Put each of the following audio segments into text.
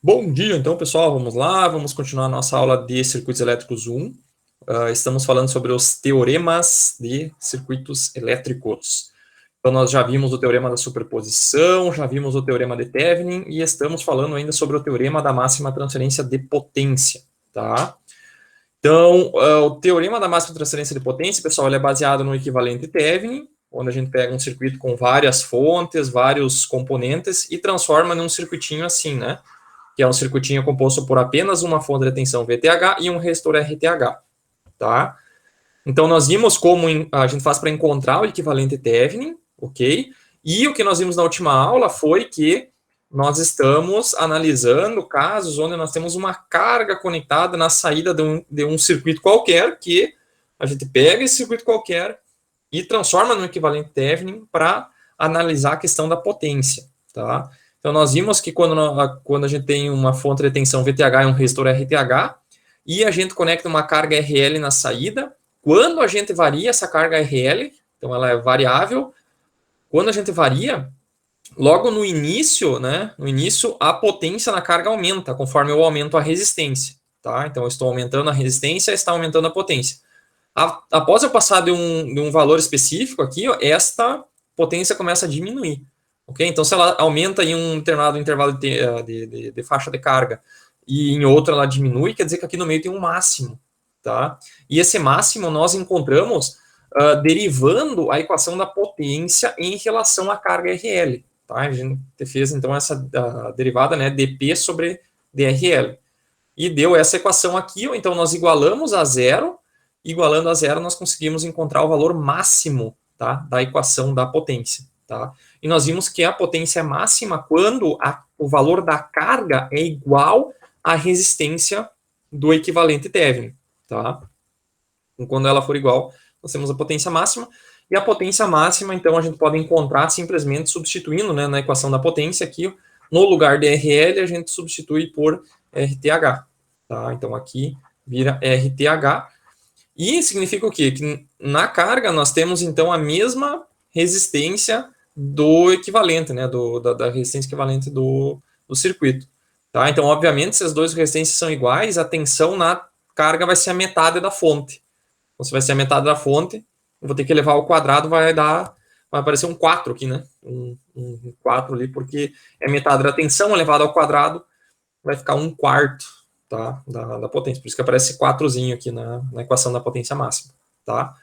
Bom dia, então, pessoal. Vamos lá, vamos continuar a nossa aula de circuitos elétricos 1. Estamos falando sobre os teoremas de circuitos elétricos. Então, nós já vimos o teorema da superposição, já vimos o teorema de Thevenin e estamos falando ainda sobre o teorema da máxima transferência de potência, tá? Então, o teorema da máxima transferência de potência, pessoal, ele é baseado no equivalente Thevenin, onde a gente pega um circuito com várias fontes, vários componentes e transforma num circuitinho assim, né? Que é um circuitinho composto por apenas uma fonte de tensão VTH e um resistor RTH, tá? Então, nós vimos como a gente faz para encontrar o equivalente Thevenin, ok? E o que nós vimos na última aula foi que nós estamos analisando casos onde nós temos uma carga conectada na saída de um circuito qualquer, que a gente pega esse circuito qualquer e transforma no equivalente Thevenin para analisar a questão da potência, tá? Então, nós vimos que quando a gente tem uma fonte de tensão VTH e um resistor RTH, e a gente conecta uma carga RL na saída, quando a gente varia essa carga RL, então ela é variável, quando a gente varia, logo no início, né, a potência na carga aumenta, conforme eu aumento a resistência, tá? Então, eu estou aumentando a resistência, está aumentando a potência. Após eu passar de um valor específico aqui, ó, esta potência começa a diminuir. Okay? Então, se ela aumenta em um determinado intervalo de faixa de carga e em outro ela diminui, quer dizer que aqui no meio tem um máximo. Tá? E esse máximo nós encontramos derivando a equação da potência em relação à carga RL. Tá? A gente fez, então, essa derivada, né, dP sobre dRL. E deu essa equação aqui, então nós igualamos a zero. Igualando a zero, nós conseguimos encontrar o valor máximo, tá, da equação da potência. Tá? E nós vimos que a potência é máxima quando o valor da carga é igual à resistência do equivalente Thevenin. Tá? Então, quando ela for igual, nós temos a potência máxima. E a potência máxima, então, a gente pode encontrar simplesmente substituindo, né, na equação da potência aqui, no lugar de RL, a gente substitui por RTH. Tá? Então, aqui vira RTH. E significa o quê? Que na carga nós temos, então, a mesma resistência do equivalente, né? Da resistência equivalente do circuito. Tá? Então, obviamente, se as duas resistências são iguais, a tensão na carga vai ser a metade da fonte. Então, se vai ser a metade da fonte, eu vou ter que elevar ao quadrado, vai aparecer um 4 aqui, né? Um 4 ali, porque é metade da tensão elevada ao quadrado, vai ficar um quarto, tá, da potência. Por isso que aparece 4zinho aqui na equação da potência máxima, tá?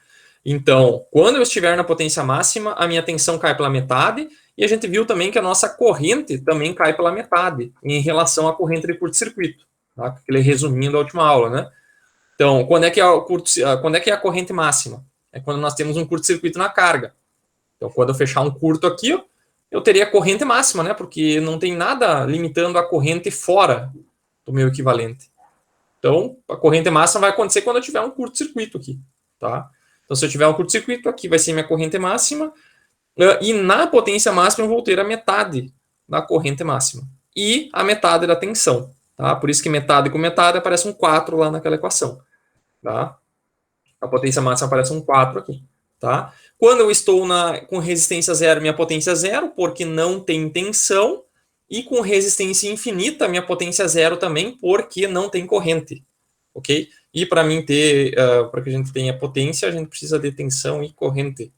Então, quando eu estiver na potência máxima, a minha tensão cai pela metade, e a gente viu também que a nossa corrente também cai pela metade, em relação à corrente de curto-circuito, tá? Aquele resumindo a última aula, né? Então, quando é que é a corrente máxima? É quando nós temos um curto-circuito na carga. Então, quando eu fechar um curto aqui, eu teria a corrente máxima, né? Porque não tem nada limitando a corrente fora do meu equivalente. Então, a corrente máxima vai acontecer quando eu tiver um curto-circuito aqui, tá? Então, se eu tiver um curto-circuito, aqui vai ser minha corrente máxima, e na potência máxima eu vou ter a metade da corrente máxima e a metade da tensão, tá? Por isso que metade com metade aparece um 4 lá naquela equação, tá? A potência máxima aparece um 4 aqui, tá? Quando eu estou com resistência zero, minha potência é zero, porque não tem tensão, e com resistência infinita, minha potência é zero também, porque não tem corrente, ok? E para mim para que a gente tenha potência, a gente precisa de tensão e corrente,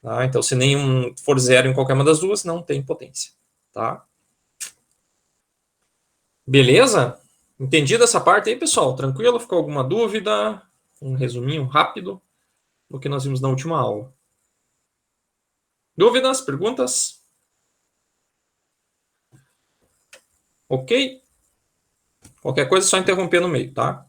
tá? Então, se nenhum for zero em qualquer uma das duas, não tem potência, tá? Beleza? Entendido essa parte aí, pessoal? Tranquilo? Ficou alguma dúvida? Um resuminho rápido do que nós vimos na última aula. Dúvidas? Perguntas? Ok? Qualquer coisa é só interromper no meio, tá?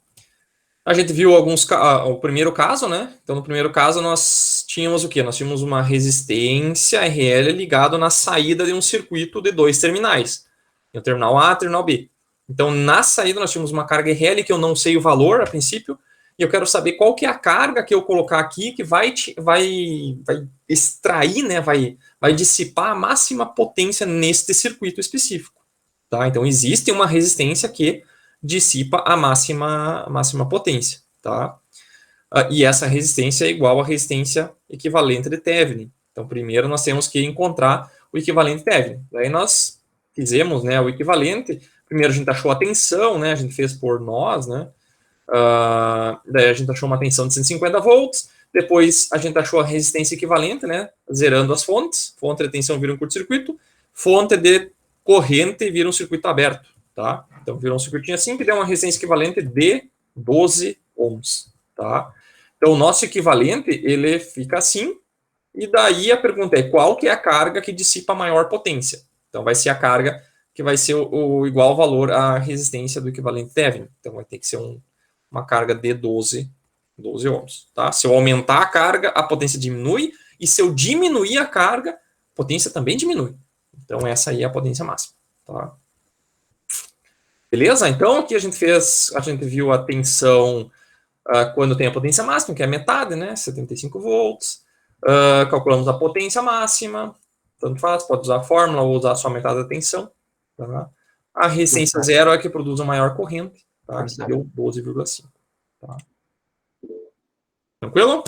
A gente viu o primeiro caso, né? Então, no primeiro caso, nós tínhamos o quê? Nós tínhamos uma resistência RL ligado na saída de um circuito de dois terminais. O terminal A e o terminal B. Então, na saída, nós tínhamos uma carga RL que eu não sei o valor a princípio, e eu quero saber qual que é a carga que eu colocar aqui que vai extrair, né? Vai dissipar a máxima potência neste circuito específico. Tá? Então, existe uma resistência que dissipa a máxima potência. Tá? E essa resistência é igual à resistência equivalente de Thevenin. Então, primeiro nós temos que encontrar o equivalente Thevenin. Daí nós fizemos, né, o equivalente Primeiro a gente achou a tensão, né? A gente fez por nós, né? Daí a gente achou uma tensão de 150 volts. Depois a gente achou a resistência equivalente, né? Zerando as fontes. Fonte de tensão vira um curto-circuito. Fonte de corrente vira um circuito aberto, tá? Então virou um circuitinho assim que deu uma resistência equivalente de 12 ohms, tá? Então o nosso equivalente, ele fica assim. E daí a pergunta é, qual que é a carga que dissipa a maior potência? Então vai ser a carga que vai ser o igual valor à resistência do equivalente Thevenin. Então vai ter que ser uma carga de 12 ohms. Tá? Se eu aumentar a carga, a potência diminui, e se eu diminuir a carga, a potência também diminui. Então essa aí é a potência máxima. Tá? Beleza? Então aqui a gente viu a tensão quando tem a potência máxima, que é a metade, né? 75 volts. Calculamos a potência máxima, tanto faz, pode usar a fórmula ou usar só a metade da tensão. Tá? A resistência zero é a que produz a maior corrente, tá? Que deu 12,5. Tá? Tranquilo?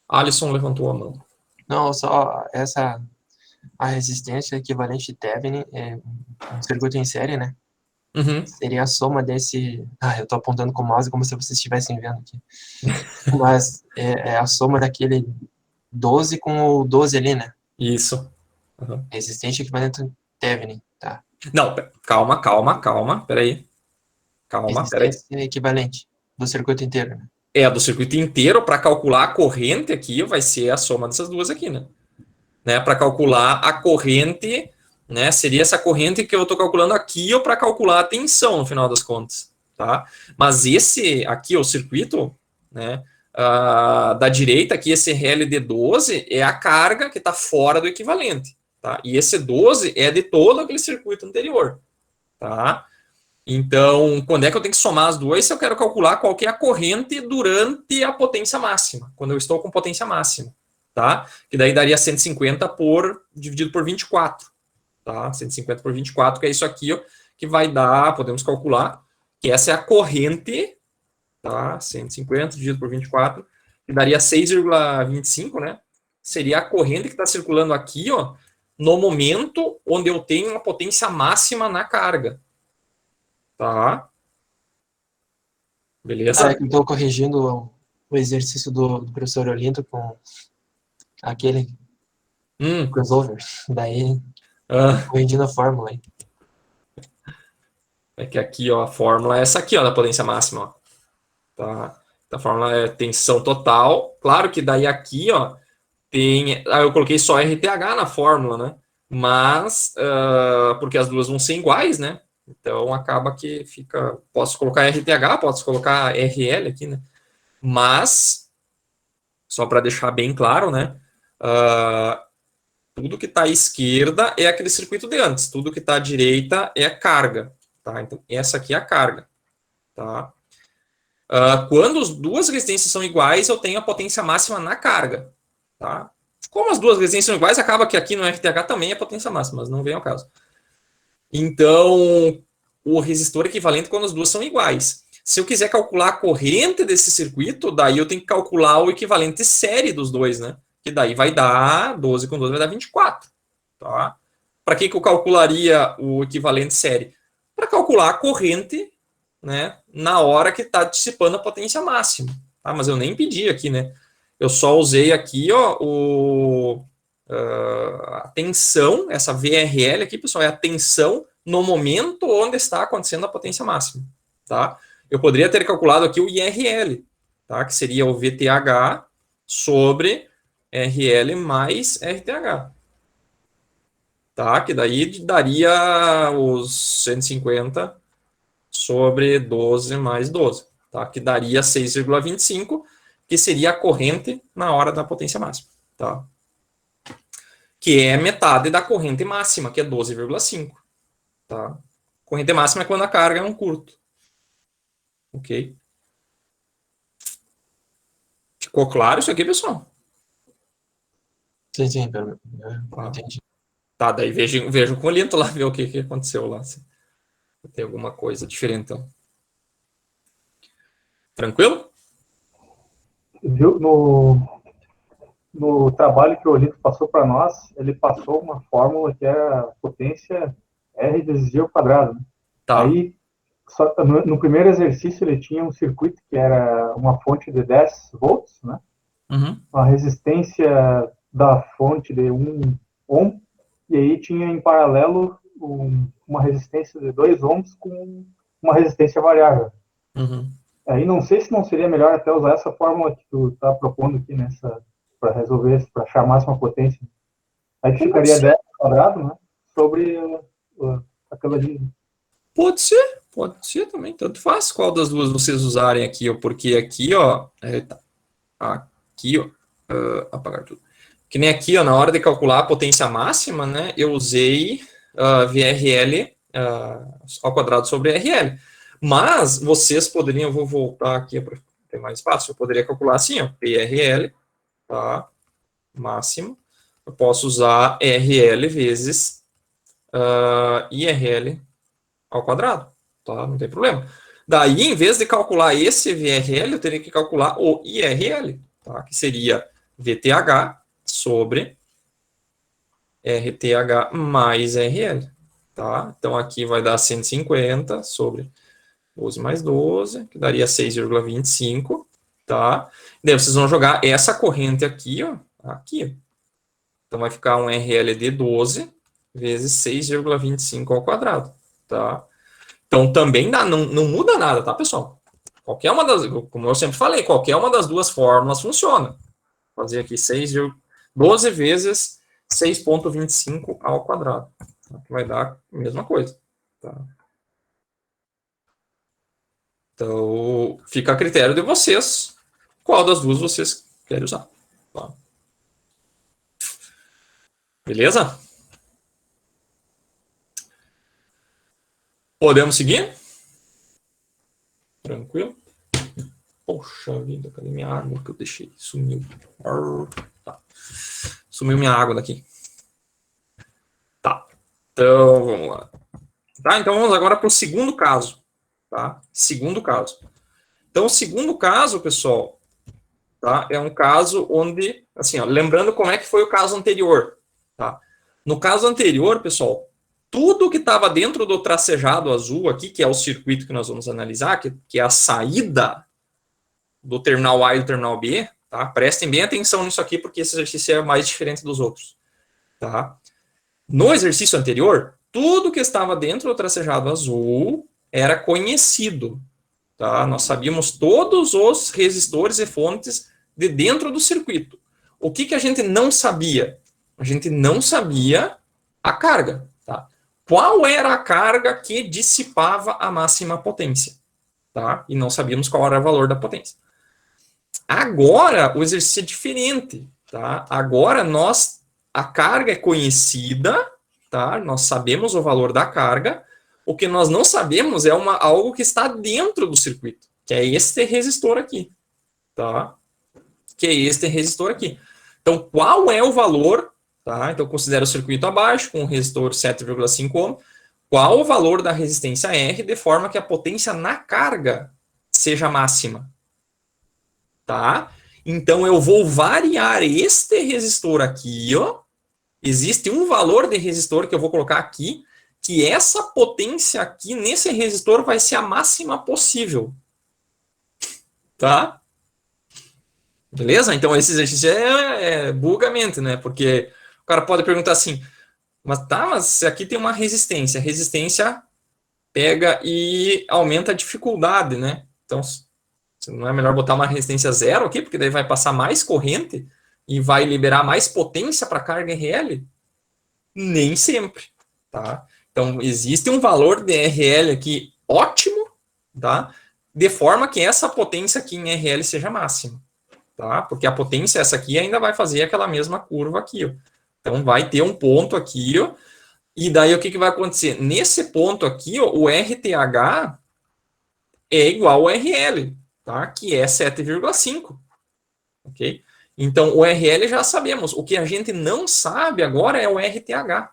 Alisson levantou a mão. Não, só a resistência equivalente de Thevenin é um circuito em série, né? Uhum. Seria a soma desse... eu tô apontando com o mouse como se vocês estivessem vendo aqui. Mas é a soma daquele 12 com o 12 ali, né? Isso. Uhum. Resistência equivalente a Thevenin, tá? Não, calma. Peraí. Resistência equivalente do circuito inteiro, né? Do circuito inteiro, para calcular a corrente aqui, vai ser a soma dessas duas aqui, né? Para calcular a corrente, né? Seria essa corrente que eu estou calculando aqui ou para calcular a tensão, no final das contas, tá? Mas esse aqui, o circuito, né? Da direita aqui, esse RLD12 é a carga que está fora do equivalente, tá? E esse 12 é de todo aquele circuito anterior, tá? Então, quando é que eu tenho que somar as duas se eu quero calcular qual que é a corrente durante a potência máxima, quando eu estou com potência máxima, tá? Que daí daria 150 dividido por 24, tá? 150 por 24, que é isso aqui, ó, que vai dar, podemos calcular, que essa é a corrente, tá? 150 dividido por 24, que daria 6,25, né? Seria a corrente que está circulando aqui, ó, no momento onde eu tenho uma potência máxima na carga. Tá. Beleza? É que eu tô corrigindo o exercício do professor Olinto com aquele crossover. Daí, corrigindo a fórmula aí. É que aqui, ó, a fórmula é essa aqui, ó, da potência máxima, ó. Tá? A fórmula é tensão total. Claro que daí aqui, ó, tem... eu coloquei só RTH na fórmula, né? Mas, porque as duas vão ser iguais, né? Então, acaba que fica... Posso colocar RTH, posso colocar RL aqui, né? Mas, só para deixar bem claro, né? Tudo que está à esquerda é aquele circuito de antes. Tudo que está à direita é a carga. Tá? Então, essa aqui é a carga. Tá? Quando as duas resistências são iguais, eu tenho a potência máxima na carga. Tá? Como as duas resistências são iguais, acaba que aqui no RTH também é potência máxima, mas não vem ao caso. Então, o resistor equivalente quando as duas são iguais. Se eu quiser calcular a corrente desse circuito, daí eu tenho que calcular o equivalente série dos dois, né? Que daí vai dar 12 com 12 vai dar 24. Tá? Para que eu calcularia o equivalente série? Para calcular a corrente, né, na hora que está dissipando a potência máxima. Tá? Mas eu nem pedi aqui, né? Eu só usei aqui, ó, a tensão, essa VRL aqui, pessoal, é a tensão no momento onde está acontecendo a potência máxima. Tá? Eu poderia ter calculado aqui o IRL, tá? Que seria o VTH sobre RL mais RTH. Tá? Que daí daria os 150 sobre 12 mais 12. Tá? Que daria 6,25, que seria a corrente na hora da potência máxima. Tá? Que é metade da corrente máxima, que é 12,5. Tá? Corrente máxima é quando a carga é um curto. Ok? Ficou claro isso aqui, pessoal? Sim, eu entendi. Tá, daí vejo com o Linto lá, ver o que aconteceu lá. Se tem alguma coisa diferente, então. Tranquilo? Viu? No trabalho que o Olinto passou para nós, ele passou uma fórmula que é a potência R vezes G ao quadrado. Né? Tá. Aí, no primeiro exercício, ele tinha um circuito que era uma fonte de 10 volts, né? Uhum. Uma resistência da fonte de 1 ohm, e aí tinha em paralelo uma resistência de 2 ohms com uma resistência variável. Uhum. Aí não sei se não seria melhor até usar essa fórmula que tu está propondo aqui para resolver isso, para achar a máxima potência. Aí ficaria 10 ao quadrado, né? Sobre aquela ali. Pode ser também, tanto faz qual das duas vocês usarem aqui, ó, porque aqui, ó, aqui, ó, apagar tudo. Que nem aqui, ó, na hora de calcular a potência máxima, né, eu usei VRL ao quadrado sobre RL. Mas vocês poderiam, eu vou voltar aqui para ter mais espaço, eu poderia calcular assim, ó, PRL, tá, máximo, eu posso usar RL vezes IRL ao quadrado, tá? Não tem problema. Daí, em vez de calcular esse VRL, eu teria que calcular o IRL, tá? Que seria VTH sobre RTH mais RL, tá? Então, aqui vai dar 150 sobre 12 mais 12, que daria 6,25, tá? Daí, vocês vão jogar essa corrente aqui, ó, aqui. Então, vai ficar um RL de 12 vezes 6,25 ao quadrado, tá? Então, também não muda nada, tá, pessoal? Qualquer uma das, como eu sempre falei, qualquer uma das duas fórmulas funciona. Vou fazer aqui 12 vezes 6,25 ao quadrado. Que vai dar a mesma coisa. Tá? Então, fica a critério de vocês qual das duas vocês querem usar. Tá? Beleza? Podemos seguir? Tranquilo? Poxa vida, cadê minha água que eu deixei? Sumiu. Tá. Sumiu minha água daqui. Tá. Então, vamos lá. Tá, então vamos agora para o segundo caso. Tá? Segundo caso. Então, o segundo caso, pessoal, tá? É um caso onde, assim, ó, lembrando como é que foi o caso anterior. Tá? No caso anterior, pessoal, tudo que estava dentro do tracejado azul aqui, que é o circuito que nós vamos analisar, que é a saída do terminal A e do terminal B, tá? Prestem bem atenção nisso aqui, porque esse exercício é mais diferente dos outros. Tá? No exercício anterior, tudo que estava dentro do tracejado azul era conhecido. Tá? Nós sabíamos todos os resistores e fontes de dentro do circuito. O que a gente não sabia? A gente não sabia a carga. Tá? Qual era a carga que dissipava a máxima potência? Tá? E não sabíamos qual era o valor da potência. Agora, o exercício é diferente. Tá? Agora, a carga é conhecida, tá? Nós sabemos o valor da carga. O que nós não sabemos é algo que está dentro do circuito, que é este resistor aqui. Tá? Que é este resistor aqui. Então, qual é o valor? Tá? Então, considera o circuito abaixo, com o resistor 7,5 ohm. Qual o valor da resistência R, de forma que a potência na carga seja máxima? Tá? Então, eu vou variar este resistor aqui, ó. Existe um valor de resistor que eu vou colocar aqui, que essa potência aqui nesse resistor vai ser a máxima possível. Tá? Beleza? Então, esse exercício buga a mente, né? Porque o cara pode perguntar assim, mas aqui tem uma resistência. A resistência pega e aumenta a dificuldade, né? Então, não é melhor botar uma resistência zero aqui, porque daí vai passar mais corrente e vai liberar mais potência para a carga RL? Nem sempre, tá? Então, existe um valor de RL aqui ótimo, tá? De forma que essa potência aqui em RL seja máxima, tá? Porque a potência, essa aqui, ainda vai fazer aquela mesma curva aqui, ó. Então, vai ter um ponto aqui, ó, e daí o que vai acontecer? Nesse ponto aqui, ó, o RTH é igual ao RL, tá? Que é 7,5, ok? Então, o RL já sabemos. O que a gente não sabe agora é o RTH,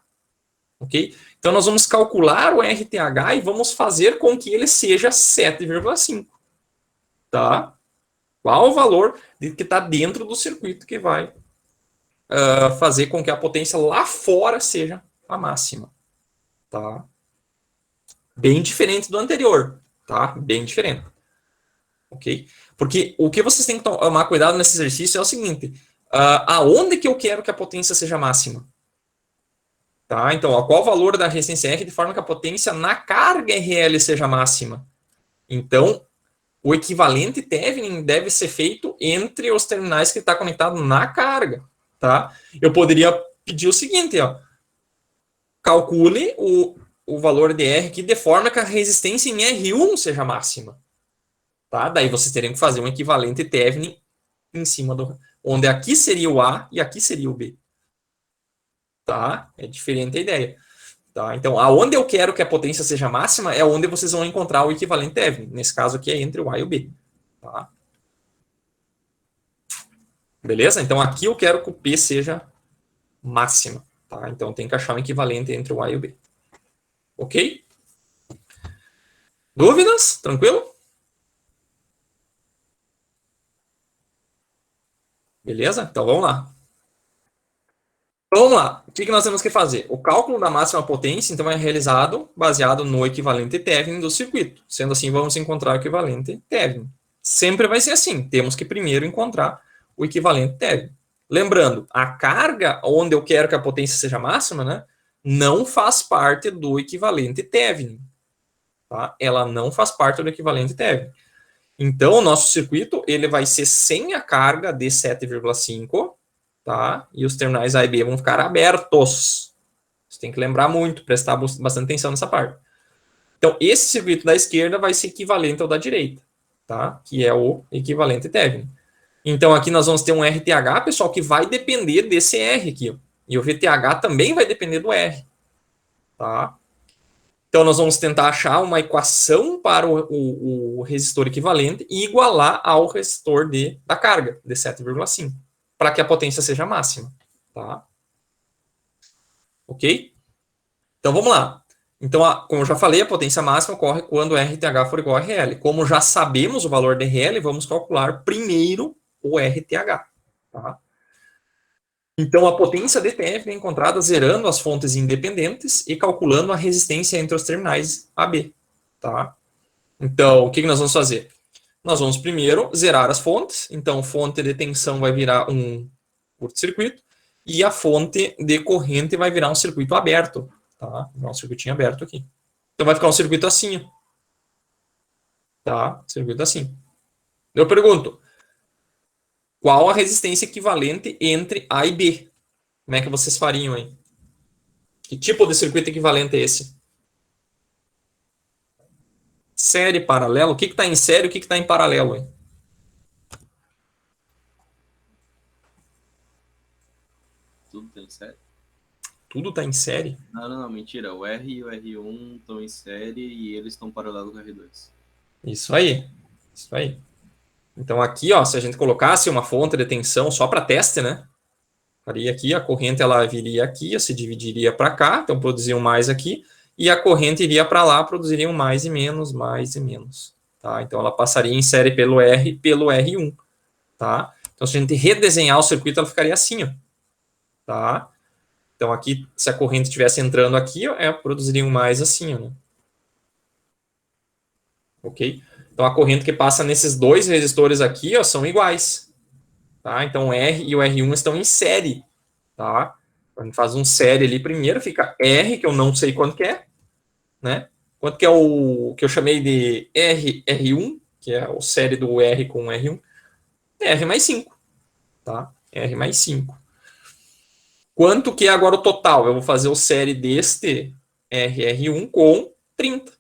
ok? Então, nós vamos calcular o RTH e vamos fazer com que ele seja 7,5, tá? Qual o valor que está dentro do circuito que vai fazer com que a potência lá fora seja a máxima, tá? Bem diferente do anterior, tá? Bem diferente. Ok? Porque o que vocês têm que tomar cuidado nesse exercício é o seguinte, aonde que eu quero que a potência seja máxima? Tá? Então, qual o valor da resistência R de forma que a potência na carga RL seja máxima? Então, o equivalente Thevenin deve ser feito entre os terminais que está conectado na carga. Tá? Eu poderia pedir o seguinte, ó, calcule o valor de R aqui de forma que a resistência em R1 seja máxima. Tá? Daí vocês teriam que fazer um equivalente Thevenin em cima do... onde aqui seria o A e aqui seria o B. Tá? É diferente a ideia. Tá? Então, aonde eu quero que a potência seja máxima é onde vocês vão encontrar o equivalente Thevenin. Nesse caso aqui é entre o A e o B. Tá? Beleza? Então, aqui eu quero que o P seja máxima. Tá? Então, tem que achar um equivalente entre o A e o B. Ok? Dúvidas? Tranquilo? Beleza? Então, vamos lá. Então, vamos lá. O que nós temos que fazer? O cálculo da máxima potência, então, é realizado baseado no equivalente Thevenin do circuito. Sendo assim, vamos encontrar o equivalente Thevenin. Sempre vai ser assim. Temos que primeiro encontrar o equivalente Thevenin. Lembrando, a carga onde eu quero que a potência seja máxima, né, não faz parte do equivalente Thevenin. Tá? Ela não faz parte do equivalente Thevenin. Então, o nosso circuito ele vai ser sem a carga de 7,5, tá? E os terminais A e B vão ficar abertos. Você tem que lembrar muito, prestar bastante atenção nessa parte. Então, esse circuito da esquerda vai ser equivalente ao da direita, tá? Que é o equivalente Thevenin. Então, aqui nós vamos ter um RTH, pessoal, que vai depender desse R aqui, ó. E o VTH também vai depender do R, tá? Então, nós vamos tentar achar uma equação para o resistor equivalente e igualar ao resistor da carga, de 7,5, para que a potência seja máxima. Tá? Ok? Então, vamos lá. Então, como eu já falei, a potência máxima ocorre quando RTH for igual a RL. Como já sabemos o valor de RL, vamos calcular primeiro o RTH. Tá? Então, a potência DTF é encontrada zerando as fontes independentes e calculando a resistência entre os terminais AB. Tá? Então, o que nós vamos fazer? Nós vamos primeiro zerar as fontes. Então, fonte de tensão vai virar um curto-circuito e a fonte de corrente vai virar um circuito aberto. Tá? Um circuitinho aberto aqui. Então, vai ficar um circuito assim. Tá? Circuito assim. Eu pergunto, qual a resistência equivalente entre A e B? Como é que vocês fariam aí? Que tipo de circuito equivalente é esse? Série, paralelo? O que está em série e o que está em paralelo aí? Tudo tem série? Tudo está em série? Não, mentira. O R e o R1 estão em série e eles estão paralelos com o R2. Isso aí. Isso aí. Então aqui, ó, se a gente colocasse uma fonte de tensão só para teste, né? Faria aqui, a corrente ela viria aqui, se dividiria para cá, então produzia um mais aqui, e a corrente iria para lá, produziria um mais e menos, tá? Então ela passaria em série pelo R e pelo R1, tá? Então se a gente redesenhar o circuito, ela ficaria assim, ó, tá? Então aqui, se a corrente estivesse entrando aqui, ó, produziria um mais assim, ó, né? Ok? Então a corrente que passa nesses dois resistores aqui, ó, são iguais. Tá? Então o R e o R1 estão em série. Tá? A gente faz um série ali primeiro, fica R, que eu não sei quanto que é. Né? Quanto que é o que eu chamei de R1, que é o série do R com o R1? R mais 5. Tá? R mais 5. Quanto que é agora o total? Eu vou fazer o série deste RR1 com 30.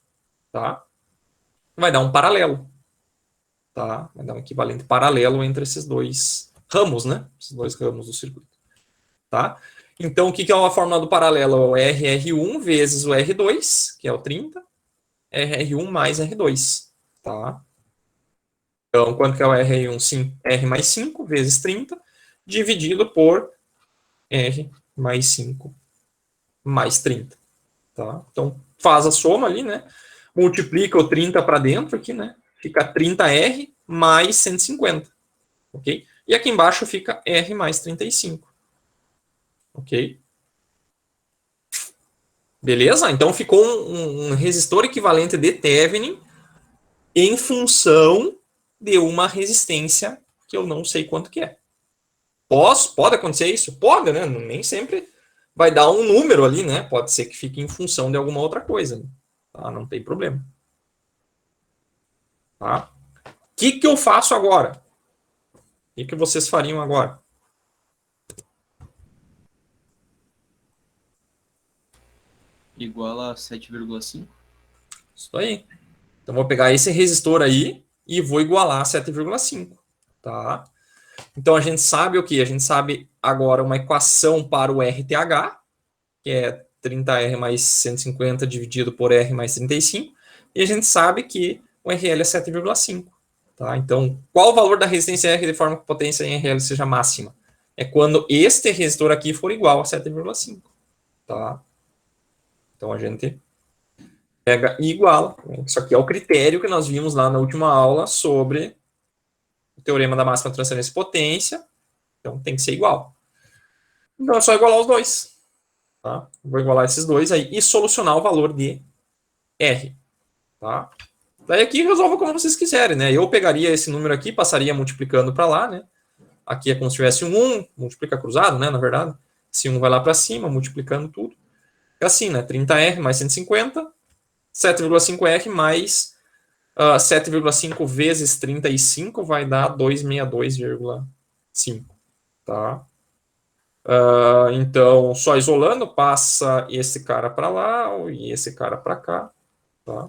Tá? Vai dar um paralelo. Tá? Vai dar um equivalente paralelo entre esses dois ramos, né? Esses dois ramos do circuito. Tá? Então, o que é a fórmula do paralelo? É o RR1 vezes o R2, que é o 30, RR1 mais R2. Tá? Então, quanto que é o RR1? Sim, R mais 5 vezes 30, dividido por R mais 5 mais 30. Tá? Então, faz a soma ali, né? Multiplica o 30 para dentro aqui, né? Fica 30R mais 150. Ok? E aqui embaixo fica R mais 35. Ok? Beleza? Então ficou um resistor equivalente de Thevenin em função de uma resistência que eu não sei quanto que é. Pode acontecer isso? Pode, né? Nem sempre vai dar um número ali, né? Pode ser que fique em função de alguma outra coisa. Né? Tá? Não tem problema. Tá? O que eu faço agora? O que vocês fariam agora? Igual a 7,5. Isso aí. Então, vou pegar esse resistor aí e vou igualar a 7,5. Tá? Então, a gente sabe o que? A gente sabe agora uma equação para o RTH, que é 30R mais 150 dividido por R mais 35. E a gente sabe que o RL é 7,5. Tá? Então, qual o valor da resistência R de forma que a potência em RL seja máxima? É quando este resistor aqui for igual a 7,5. Tá? Então, a gente pega e iguala. Isso aqui é o critério que nós vimos lá na última aula sobre o teorema da máxima transferência de potência. Então, tem que ser igual. Então, é só igualar os dois. Tá? Vou igualar esses dois aí e solucionar o valor de R. Tá? Daí aqui resolva como vocês quiserem, né? Eu pegaria esse número aqui, passaria multiplicando para lá, né? Aqui é como se tivesse um 1, multiplica cruzado, né? Na verdade, esse 1 vai lá para cima, multiplicando tudo. É assim, né? 30R mais 150, 7,5R mais 7,5 vezes 35 vai dar 262,5. Tá? Então, só isolando, passa esse cara para lá e esse cara para cá. Tá?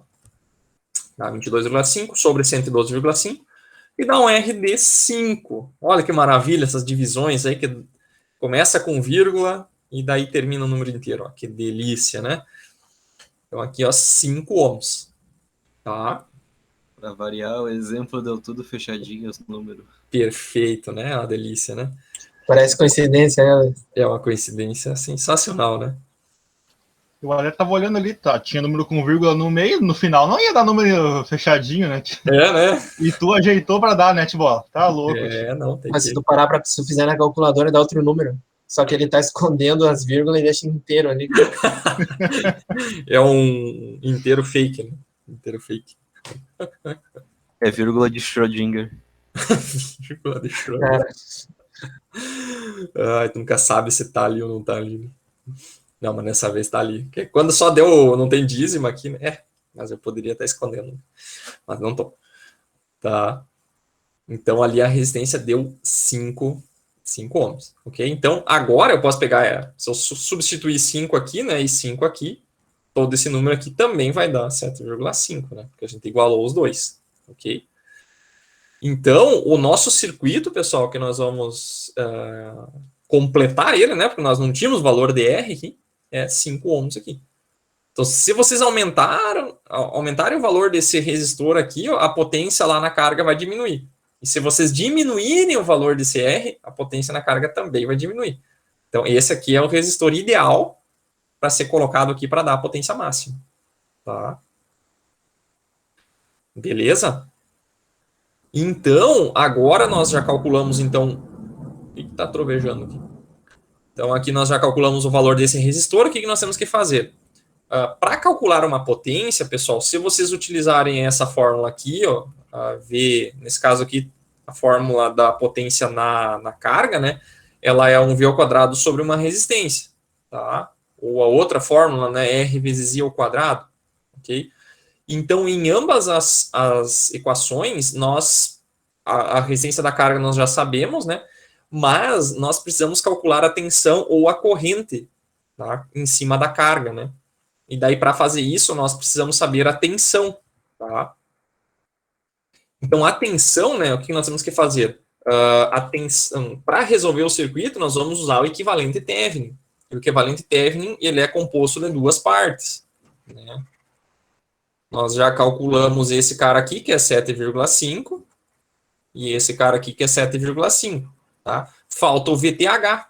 Dá 22,5 sobre 112,5 e dá um R de 5. Olha que maravilha essas divisões aí que começa com vírgula e daí termina o número inteiro. Ó, que delícia, né? Então aqui, ó, 5 ohms. Tá? Para variar, o exemplo deu tudo fechadinho, os números. Perfeito, né? Uma delícia, né? Parece coincidência, né? É uma coincidência sensacional, né? O Alex tava olhando ali, tá? Tinha número com vírgula no meio, no final não ia dar número fechadinho, né? Né? E tu ajeitou pra dar, né, Tibola? Tá louco. Não, tem Mas se tu parar pra se tu fizer na calculadora, dá outro número. Só que ele tá escondendo as vírgulas e deixa inteiro ali. É um inteiro fake, né? Inteiro fake. É vírgula de Schrödinger. Vírgula de Schrödinger. Tu nunca sabe se tá ali ou não tá ali. Não, mas nessa vez tá ali. Porque quando só deu, não tem dízimo aqui, né? Mas eu poderia estar escondendo. Mas não tô. Tá. Então ali a resistência deu 5 ohms, ok? Então agora eu posso pegar, se eu substituir 5 aqui, né, e 5 aqui, todo esse número aqui também vai dar 7,5, né? Porque a gente igualou os dois, ok? Então, o nosso circuito, pessoal, que nós vamos completar ele, né? Porque nós não tínhamos valor de R aqui, é 5 ohms aqui. Então, se vocês aumentarem o valor desse resistor aqui, ó, a potência lá na carga vai diminuir. E se vocês diminuírem o valor desse R, a potência na carga também vai diminuir. Então, esse aqui é o resistor ideal para ser colocado aqui para dar a potência máxima. Tá? Beleza? Então, agora nós já calculamos, então... O que está trovejando aqui? Então, aqui nós já calculamos o valor desse resistor. O que nós temos que fazer? Para calcular uma potência, pessoal, se vocês utilizarem essa fórmula aqui, ó, V, nesse caso aqui, a fórmula da potência na carga, né? Ela é um V ao quadrado sobre uma resistência, tá? Ou a outra fórmula, né? R vezes I ao quadrado, ok? Então, em ambas as equações, a resistência da carga nós já sabemos, né? Mas nós precisamos calcular a tensão ou a corrente, tá? Em cima da carga, né? E daí, para fazer isso, nós precisamos saber a tensão, tá? Então, a tensão, né, o que nós temos que fazer? A tensão, para resolver o circuito, nós vamos usar o equivalente Thevenin. O equivalente Thevenin, ele é composto de duas partes, né? Nós já calculamos esse cara aqui, que é 7,5, e esse cara aqui, que é 7,5, tá? Falta o VTH,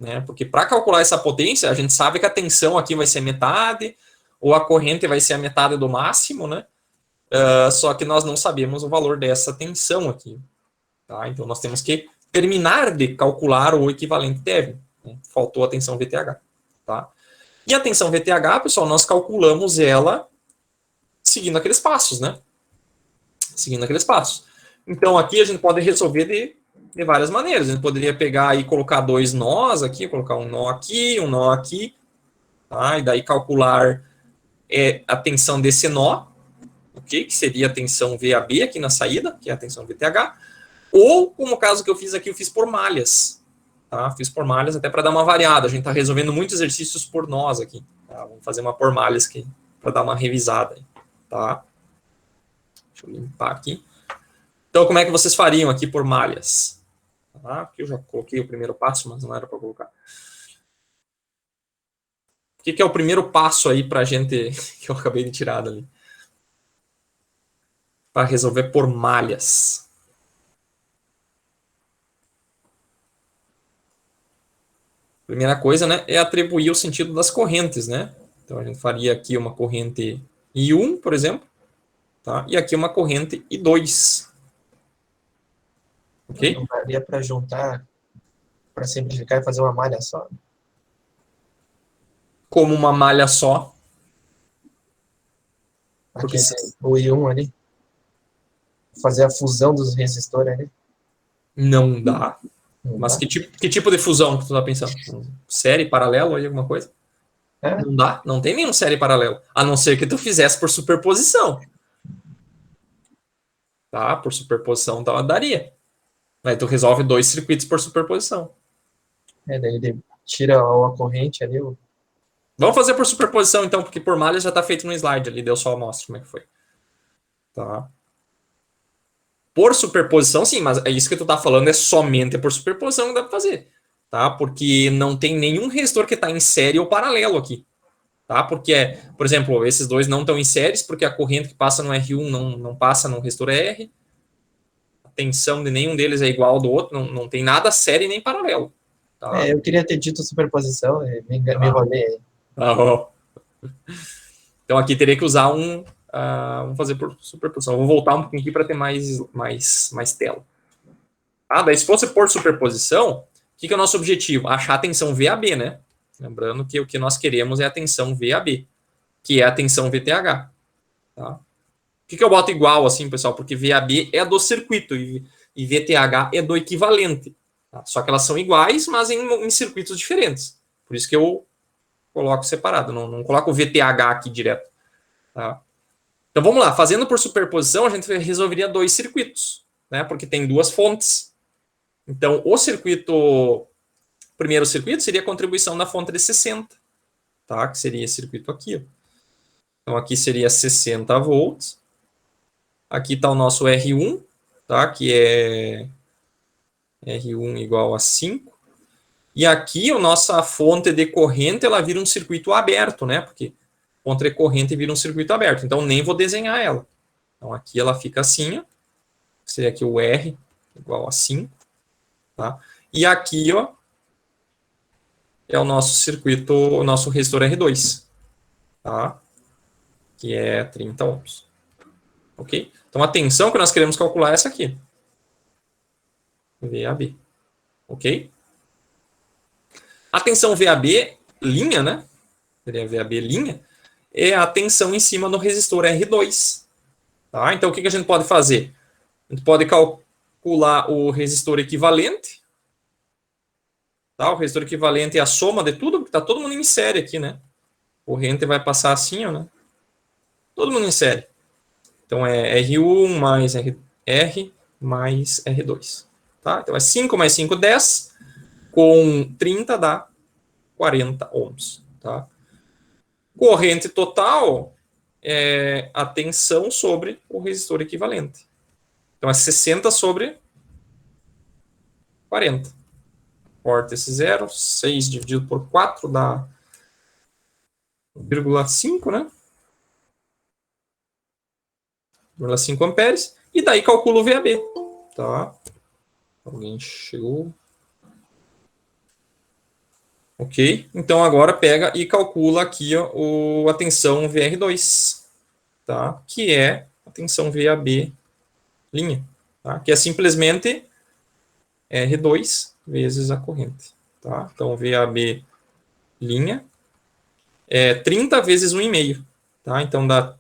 né? Porque para calcular essa potência, a gente sabe que a tensão aqui vai ser metade, ou a corrente vai ser a metade do máximo, né? Só que nós não sabemos o valor dessa tensão aqui. Tá? Então, nós temos que terminar de calcular o equivalente Thevenin. Né? Faltou a tensão VTH. Tá? E a tensão VTH, pessoal, nós calculamos ela seguindo aqueles passos, né? Seguindo aqueles passos. Então, aqui a gente pode resolver de várias maneiras. A gente poderia pegar e colocar 2 nós aqui, colocar um nó aqui, tá? E daí calcular a tensão desse nó, ok? Que seria a tensão VAB aqui na saída, que é a tensão VTH. Ou, como o caso que eu fiz aqui, eu fiz por malhas. Tá? Fiz por malhas até para dar uma variada. A gente está resolvendo muitos exercícios por nós aqui. Tá? Vamos fazer uma por malhas aqui, para dar uma revisada. Tá? Deixa eu limpar aqui. Então, como é que vocês fariam aqui por malhas? Tá? Aqui eu já coloquei o primeiro passo, mas não era para colocar. O que é o primeiro passo aí para a gente, que eu acabei de tirar dali? Para resolver por malhas. Primeira coisa, né, é atribuir o sentido das correntes, né? Então, a gente faria aqui uma corrente I1, por exemplo, tá? E aqui uma corrente I2. Ok? Não daria para juntar, para simplificar e fazer uma malha só? Como uma malha só. Porque o I1 ali, fazer a fusão dos resistores ali. Não dá. Não Mas dá. que tipo de fusão que tu tá pensando? Série, paralelo aí, alguma coisa? É? Não dá, não tem nenhum série paralelo. A não ser que tu fizesse por superposição. Tá? Por superposição daria. Aí tu resolve 2 circuitos por superposição. Daí ele tira a corrente ali. Vamos fazer por superposição, então, porque por malha já está feito no slide ali, deu só a amostra como é que foi. Tá. Por superposição, sim, mas é isso que tu tá falando, é somente por superposição que dá para fazer. Tá? Porque não tem nenhum resistor que está em série ou paralelo aqui. Tá? Porque, por exemplo, esses dois não estão em séries, porque a corrente que passa no R1 não passa no resistor R. A tensão de nenhum deles é igual ao do outro, não tem nada série nem paralelo. Tá? Eu queria ter dito superposição, me enrolei aí. Então aqui teria que usar vamos fazer por superposição. Vou voltar um pouquinho aqui para ter mais tela. Daí se fosse por superposição, o que é o nosso objetivo? Achar a tensão VAB, né? Lembrando que o que nós queremos é a tensão VAB, que é a tensão VTH. Tá? Por que eu boto igual assim, pessoal? Porque VAB é do circuito e VTH é do equivalente. Tá? Só que elas são iguais, mas em circuitos diferentes. Por isso que eu coloco separado, não coloco o VTH aqui direto. Tá? Então vamos lá, fazendo por superposição, a gente resolveria 2 circuitos, né? Porque tem 2 fontes. Então o primeiro circuito seria a contribuição da fonte de 60, tá? Que seria esse circuito aqui. Ó. Então aqui seria 60 volts. Aqui está o nosso R1, tá? Que é R1 igual a 5. E aqui a nossa fonte de corrente, ela vira um circuito aberto, né? Porque fonte de corrente vira um circuito aberto. Então, nem vou desenhar ela. Então, aqui ela fica assim, ó. Seria aqui o R igual a 5. Tá? E aqui, ó, é o nosso circuito, o nosso resistor R2. Tá? Que é 30 ohms. Ok? Então, a tensão que nós queremos calcular é essa aqui. VAB. Ok? A tensão VAB linha, né? Seria VAB linha, é a tensão em cima do resistor R2. Tá? Então, o que a gente pode fazer? A gente pode calcular o resistor equivalente. Tá? O resistor equivalente é a soma de tudo, porque está todo mundo em série aqui, né? Corrente vai passar assim, ó, né? Todo mundo em série. Então, é R1 mais R mais R2. Tá? Então, é 5 mais 5, 10. Com 30 dá 40 ohms. Tá? Corrente total é a tensão sobre o resistor equivalente. Então, é 60 sobre 40. Corta esse 0. 6 dividido por 4 dá 0,5, né? 0,5 amperes. E daí calcula o VAB. Tá? Alguém chegou... Ok? Então, agora pega e calcula aqui ó, a tensão VR2, tá? Que é a tensão VAB linha, tá? Que é simplesmente R2 vezes a corrente, tá? Então, VAB linha 30 vezes 1,5. Tá? Então, dá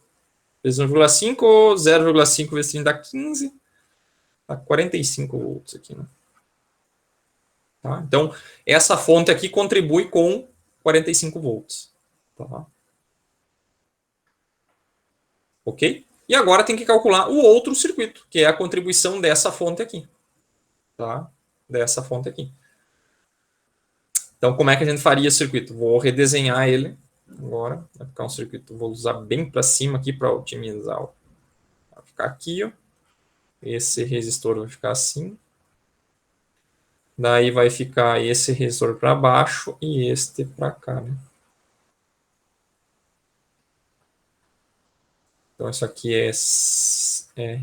vezes 1,5, 0,5 vezes 30 dá 15. Dá 45 volts aqui, né? Tá? Então, essa fonte aqui contribui com 45 volts. Tá? Ok? E agora tem que calcular o outro circuito, que é a contribuição dessa fonte aqui. Tá? Dessa fonte aqui. Então, como é que a gente faria esse circuito? Vou redesenhar ele agora. Vai ficar um circuito, vou usar bem para cima aqui para otimizar. Vai ficar aqui, ó. Esse resistor vai ficar assim. Daí vai ficar esse resistor para baixo e este para cá, né? Então, isso aqui é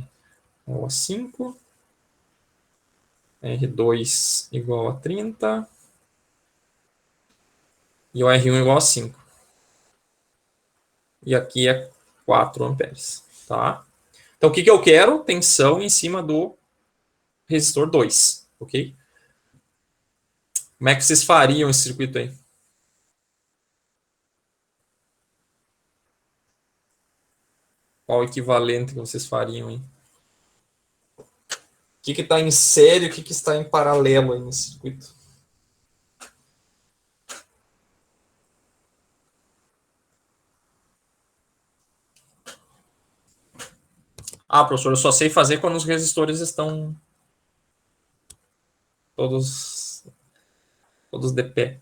igual a 5. R2 igual a 30. E o R1 igual a 5. E aqui é 4 amperes. Tá? Então, o que eu quero? Tensão em cima do resistor 2. Ok? Como é que vocês fariam esse circuito aí? Qual o equivalente que vocês fariam aí? O que está em série e o que está em paralelo aí nesse circuito? Ah, professor, eu só sei fazer quando os resistores estão todos de pé.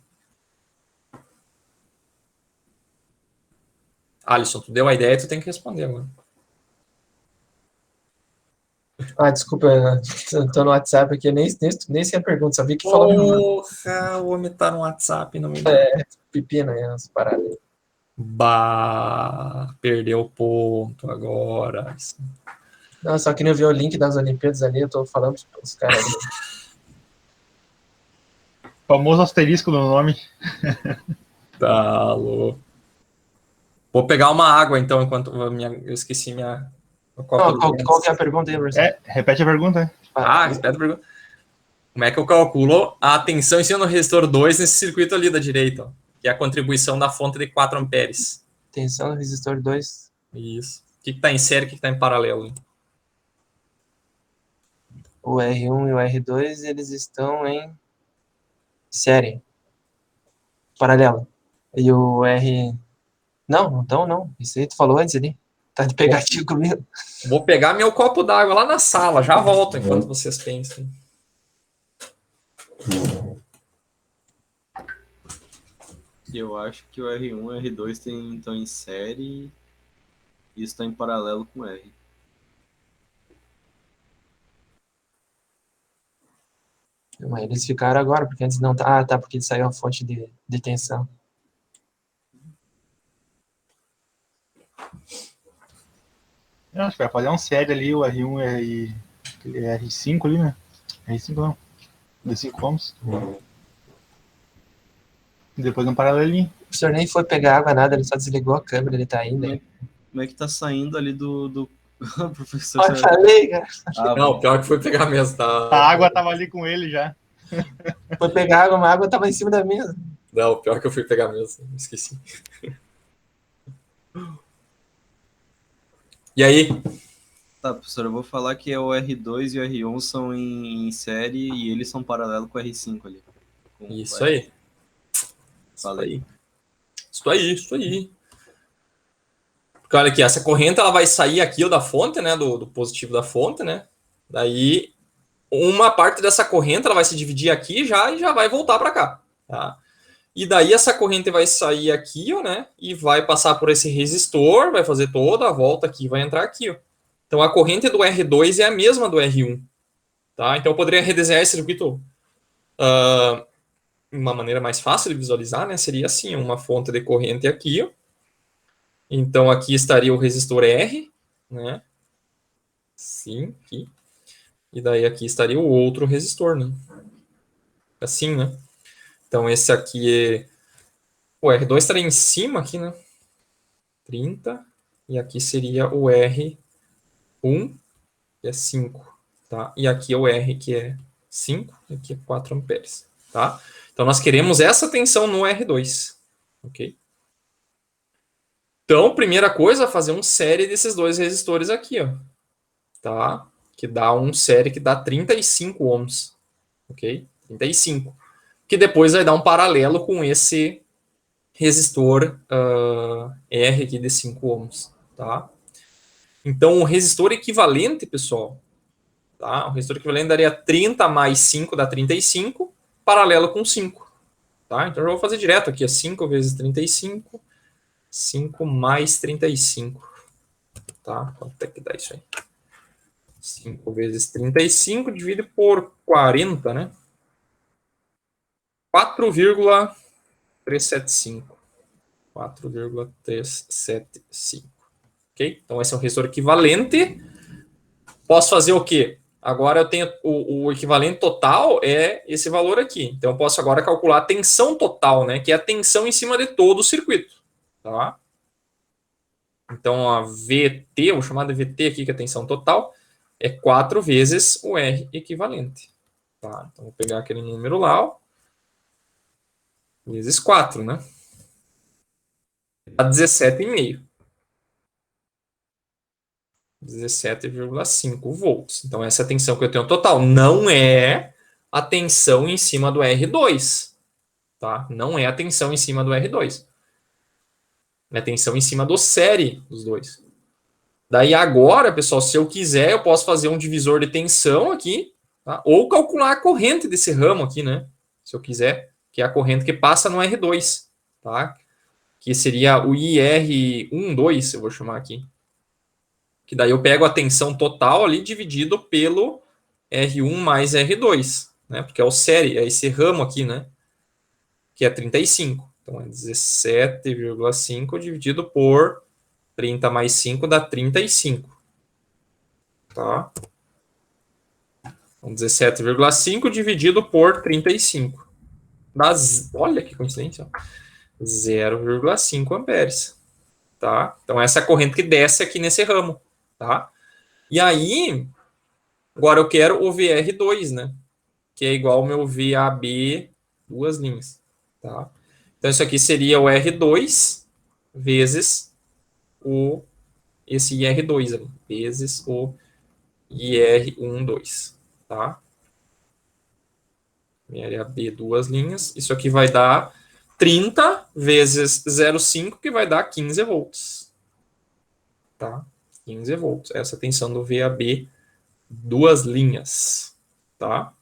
Alisson, tu deu a ideia e tu tem que responder agora. Ah, desculpa, eu tô no WhatsApp aqui, eu nem sei a pergunta, sabia que falou meu nome. Porra, o homem tá no WhatsApp, não me Pepino aí, as paradas. Bah, perdeu o ponto agora. Não, só queria ver o link das Olimpíadas ali, eu tô falando pros caras ali. Famoso asterisco no nome. Tá louco. Vou pegar uma água, então, enquanto eu esqueci minha... Qual que é a pergunta aí, professor? Repete a pergunta. Repete a pergunta. Como é que eu calculo a tensão em cima do resistor 2 nesse circuito ali da direita, ó, que é a contribuição da fonte de 4 amperes? Tensão no resistor 2. Isso. O que está em série e o que está em paralelo? Hein? O R1 e o R2, eles estão em série. Paralela. E o R... Não, então não. Isso aí tu falou antes ali. Tá de pegativo comigo. Vou pegar meu copo d'água lá na sala. Já volto enquanto vocês pensam. Eu acho que o R1 e o R2 estão em série e estão em paralelo com o R. Mas eles ficaram agora, porque antes não tá. Ah, tá, porque saiu a fonte de tensão. Eu acho que vai fazer um série ali, o R1 e aquele R5 ali, né? R5 não. De 5 ohms. E depois um paralelinho. O professor nem foi pegar água, nada, ele só desligou a câmera, ele tá indo. Como é que tá saindo ali do professor? Eu falei, cara. Não, pior que foi pegar mesmo. Tá... A água tava ali com ele já. Foi pegar água, mas a água tava em cima da mesa. Não, pior que eu fui pegar mesmo. Esqueci. E aí? Tá, professor, eu vou falar que o R2 e o R1 são em série e eles são paralelo com o R5 ali. Isso aí. Falei. Isso aí. Porque olha aqui, essa corrente ela vai sair aqui ó, da fonte, né? Do positivo da fonte, né? Daí, uma parte dessa corrente ela vai se dividir aqui já e já vai voltar para cá. Tá? E daí essa corrente vai sair aqui, ó, né? E vai passar por esse resistor, vai fazer toda a volta aqui e vai entrar aqui, ó. Então a corrente do R2 é a mesma do R1. Tá? Então eu poderia redesenhar esse circuito uma maneira mais fácil de visualizar, né? Seria assim, uma fonte de corrente aqui, ó. Então aqui estaria o resistor R, né? Sim, aqui. E daí aqui estaria o outro resistor, né? Assim, né? Então esse aqui é... O R2 estaria em cima aqui, né? 30. E aqui seria o R1, que é 5. Tá? E aqui é o R, que é 5. E aqui é 4 amperes. Tá? Então nós queremos essa tensão no R2. Ok? Então, primeira coisa, fazer uma série desses dois resistores aqui, ó. Tá? Que dá um série que dá 35 ohms. Ok? 35. Que depois vai dar um paralelo com esse resistor R aqui de 5 ohms. Tá? Então, o resistor equivalente, pessoal, tá? O resistor equivalente daria 30 mais 5 dá 35, paralelo com 5. Tá? Então, eu vou fazer direto aqui, 5 vezes 35, 5 mais 35. Tá? Quanto é que dá isso aí? 5 vezes 35 divide por 40, né? 4,375. 4,375. Ok? Então, esse é um resistor equivalente. Posso fazer o quê? Agora eu tenho o equivalente total é esse valor aqui. Então, eu posso agora calcular a tensão total, né? Que é a tensão em cima de todo o circuito. Tá? Então, a VT, vou chamar de VT aqui, que é a tensão total, é 4 vezes o R equivalente. Tá? Então, vou pegar aquele número lá, ó, vezes 4, né? Dá 17,5. 17,5 volts. Então, essa é a tensão que eu tenho total. Não é a tensão em cima do R2. Tá? Não é a tensão em cima do R2. É a tensão em cima do série dos dois. Daí agora, pessoal, se eu quiser, eu posso fazer um divisor de tensão aqui, tá? Ou calcular a corrente desse ramo aqui, né? Se eu quiser, que é a corrente que passa no R2, tá? Que seria o IR12, eu vou chamar aqui. Que daí eu pego a tensão total ali dividido pelo R1 mais R2, né? Porque é o série, é esse ramo aqui, né? Que é 35. Então é 17,5 dividido por 30 mais 5 dá 35. Tá? Então 17,5 dividido por 35. Dá, olha que coincidência. 0,5 amperes. Tá? Então essa é a corrente que desce aqui nesse ramo. Tá? E aí, agora eu quero o VR2, né? Que é igual ao meu VAB, duas linhas. Tá? Então isso aqui seria o R2 vezes esse IR2 ali, vezes o IR12, tá? VAB, duas linhas. Isso aqui vai dar 30 vezes 0,5, que vai dar 15 volts. Tá? 15 volts. Essa é a tensão do VAB, duas linhas. Tá?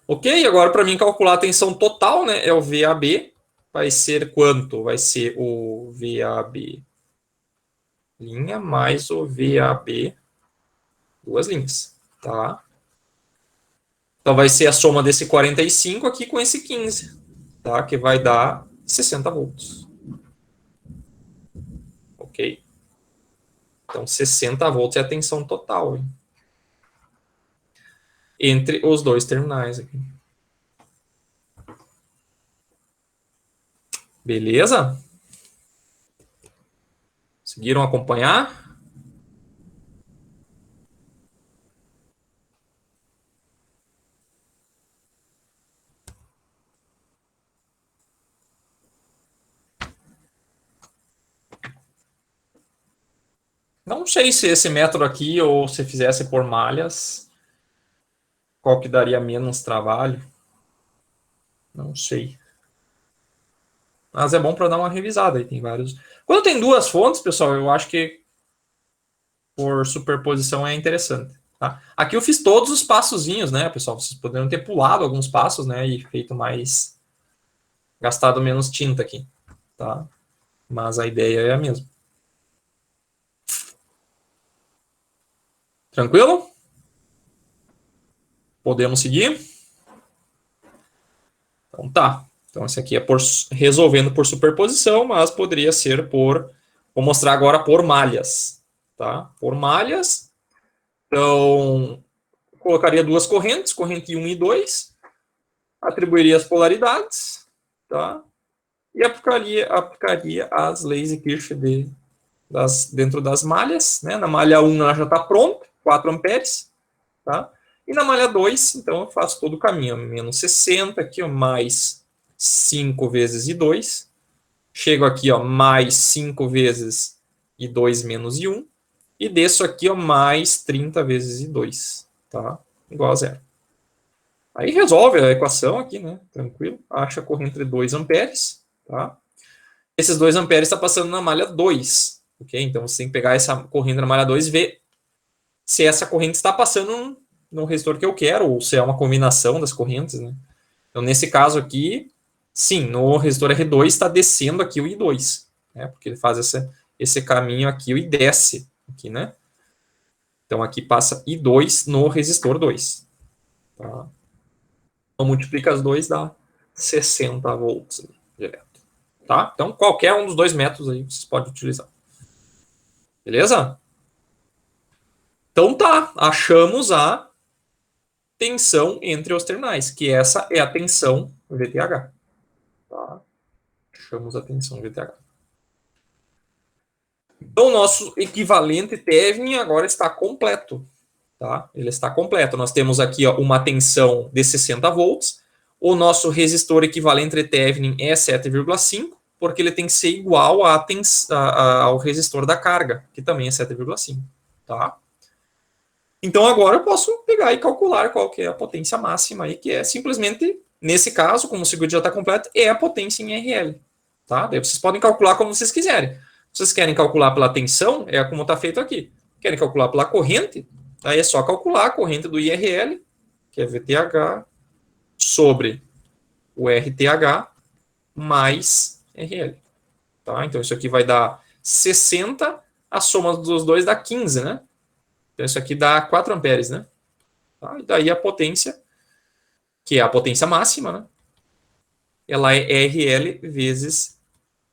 Ok, agora para mim calcular a tensão total, né, é o VAB. Vai ser quanto? Vai ser o VAB linha mais o VAB duas linhas, tá? Então vai ser a soma desse 45 aqui com esse 15, tá? Que vai dar 60 volts. Ok? Então 60 volts é a tensão total, hein? Entre os dois terminais aqui. Beleza? Conseguiram acompanhar? Não sei se esse método aqui, ou se fizesse por malhas, qual que daria menos trabalho. Não sei. Mas é bom para dar uma revisada aí, tem vários. Quando tem duas fontes, pessoal, eu acho que por superposição é interessante. Tá? Aqui eu fiz todos os passozinhos, né, pessoal? Vocês poderiam ter pulado alguns passos, né, e feito mais, gastado menos tinta aqui, tá? Mas a ideia é a mesma. Tranquilo? Podemos seguir? Então tá. Então esse aqui é resolvendo por superposição, mas poderia ser por, vou mostrar agora por malhas, tá? Por malhas. Então, colocaria duas correntes, corrente 1 e 2, atribuiria as polaridades, tá? E aplicaria as leis de Kirchhoff dentro das malhas, né? Na malha 1 ela já está pronta, 4 amperes, tá? E na malha 2, então eu faço todo o caminho, menos 60 aqui, mais 5 vezes I2, chego aqui, ó, mais 5 vezes I2 menos I1, e desço aqui, ó, mais 30 vezes I2, tá? Igual a zero. Aí resolve a equação aqui, né? Tranquilo. Acha a corrente de 2 amperes, tá? Esses 2 amperes está passando na malha 2, ok? Então você tem que pegar essa corrente na malha 2 e ver se essa corrente está passando no resistor que eu quero, ou se é uma combinação das correntes, né? Então, nesse caso aqui, sim, no resistor R2 está descendo aqui o I2, né? Porque ele faz esse caminho aqui e desce aqui, né? Então, aqui passa I2 no resistor 2, tá? Então, multiplica as 2, dá 60 volts direto, tá? Então, qualquer um dos dois métodos aí vocês podem utilizar. Beleza? Então, tá. Achamos a tensão entre os terminais, que essa é a tensão VTH. Tá? Achamos a tensão VTH. Então, o nosso equivalente Thevenin agora está completo. Tá? Ele está completo. Nós temos aqui, ó, uma tensão de 60 volts. O nosso resistor equivalente Thevenin é 7,5, porque ele tem que ser igual ao resistor da carga, que também é 7,5. Tá? Então, agora eu posso pegar e calcular qual que é a potência máxima aí, que é simplesmente, nesse caso, como o circuito já está completo, é a potência em RL. Tá? Daí vocês podem calcular como vocês quiserem. Se vocês querem calcular pela tensão, é como está feito aqui. Querem calcular pela corrente, aí é só calcular a corrente do IRL, que é VTH, sobre o RTH, mais RL. Tá? Então, isso aqui vai dar 60, a soma dos dois dá 15, né? Então, isso aqui dá 4 amperes, né? Tá? E daí a potência, que é a potência máxima, né? Ela é RL vezes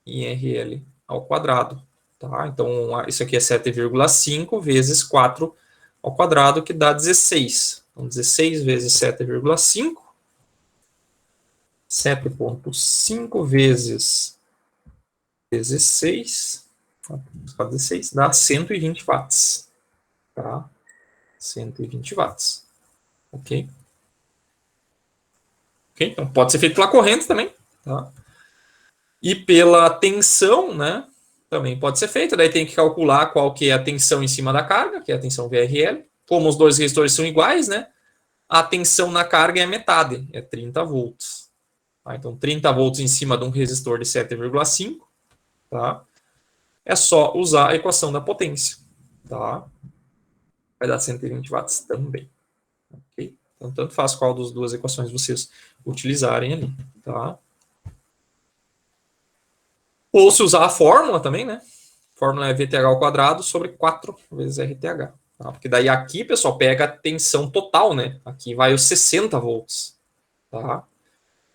IRL ao quadrado. Tá? Então, isso aqui é 7,5 vezes 4 ao quadrado, que dá 16. Então, 16 vezes 7,5. 7,5 vezes 16. 16 dá 120 watts. Tá? 120 watts. Ok? Ok? Então, pode ser feito pela corrente também. Tá? E pela tensão, né? Também pode ser feito. Daí tem que calcular qual que é a tensão em cima da carga, que é a tensão VRL. Como os dois resistores são iguais, né? A tensão na carga é metade, é 30 volts. Tá? Então, 30 volts em cima de um resistor de 7,5. Tá? É só usar a equação da potência. Tá? Vai dar 120 watts também. Okay? Então, tanto faz qual das duas equações vocês utilizarem ali. Tá? Ou se usar a fórmula também, né? A fórmula é VTH ao quadrado sobre 4 vezes RTH. Tá? Porque daí aqui, pessoal, pega a tensão total, né? Aqui vai os 60 volts. Tá?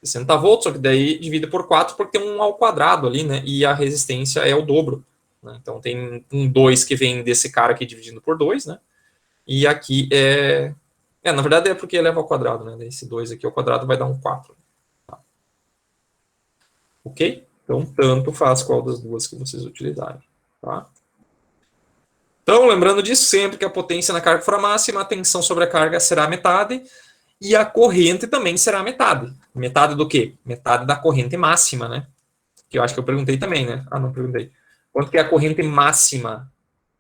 60 volts, só que daí divide por 4 porque tem um ao quadrado ali, né? E a resistência é o dobro. Né? Então tem um 2 que vem desse cara aqui dividindo por 2, né? E aqui na verdade é porque eleva ao quadrado, né? Esse 2 aqui ao quadrado vai dar um 4. Tá? Ok? Então, tanto faz qual das duas que vocês utilizarem. Tá? Então, lembrando disso, sempre que a potência na carga for a máxima, a tensão sobre a carga será metade e a corrente também será metade. Metade do quê? Metade da corrente máxima, né? Que eu acho que eu perguntei também, né? Ah, não perguntei. Quanto que é a corrente máxima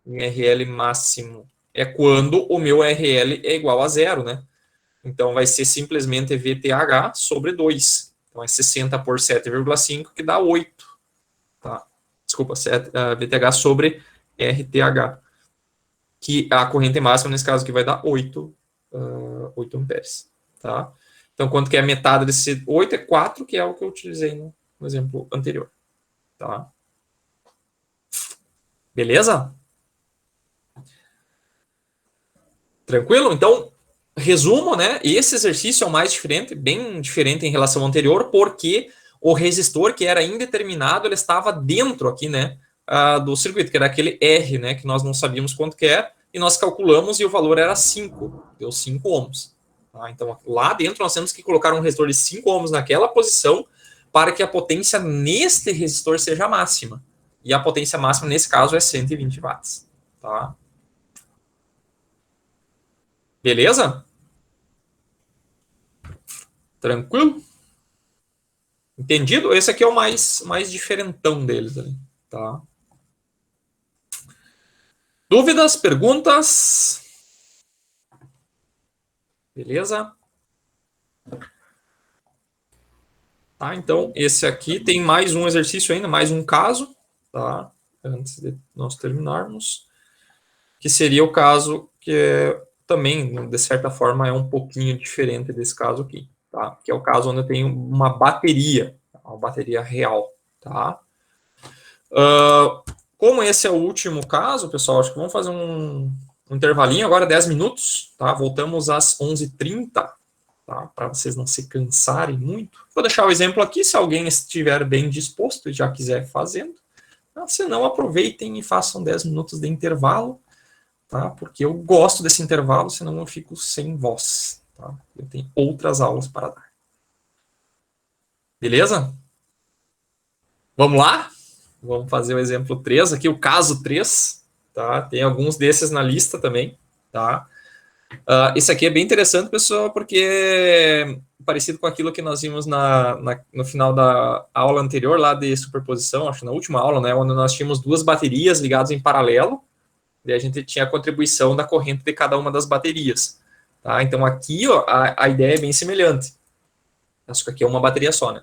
em RL máximo? É quando o meu RL é igual a zero, né? Então, vai ser simplesmente VTH sobre 2. Então, é 60 por 7,5, que dá 8. Tá? Desculpa, VTH sobre RTH. Que a corrente máxima, nesse caso aqui, vai dar 8 amperes. Tá? Então, quanto que é a metade desse 8? É 4, que é o que eu utilizei no exemplo anterior. Tá? Beleza? Tranquilo? Então, resumo, né? Esse exercício é o mais diferente, bem diferente em relação ao anterior, porque o resistor que era indeterminado, ele estava dentro aqui, né? Do circuito, que era aquele R, né? Que nós não sabíamos quanto que é, e nós calculamos e o valor era 5, deu 5 ohms. Tá? Então, lá dentro nós temos que colocar um resistor de 5 ohms naquela posição para que a potência neste resistor seja máxima. E a potência máxima, nesse caso, é 120 watts. Tá? Beleza? Tranquilo? Entendido? Esse aqui é o mais diferentão deles ali, tá? Dúvidas, perguntas? Beleza? Tá, então, esse aqui tem mais um exercício ainda, mais um caso, tá? Antes de nós terminarmos. Que seria o caso que também, de certa forma, é um pouquinho diferente desse caso aqui, tá? Que é o caso onde eu tenho uma bateria real, tá? Como esse é o último caso, pessoal, acho que vamos fazer um intervalinho agora, 10 minutos, tá? Voltamos às 11h30, tá? Para vocês não se cansarem muito. Vou deixar o exemplo aqui, se alguém estiver bem disposto e já quiser fazendo. Tá? Se não, aproveitem e façam 10 minutos de intervalo, tá? Porque eu gosto desse intervalo, senão eu fico sem voz, tá? Eu tenho outras aulas para dar. Beleza? Vamos lá? Vamos fazer o exemplo 3 aqui, o caso 3, tá? Tem alguns desses na lista também, tá? Esse aqui é bem interessante, pessoal, porque é parecido com aquilo que nós vimos no final da aula anterior, lá de superposição, acho que na última aula, né? Onde nós tínhamos duas baterias ligadas em paralelo, e a gente tinha a contribuição da corrente de cada uma das baterias, tá? Então aqui, ó, a ideia é bem semelhante. Acho que aqui é uma bateria só, né?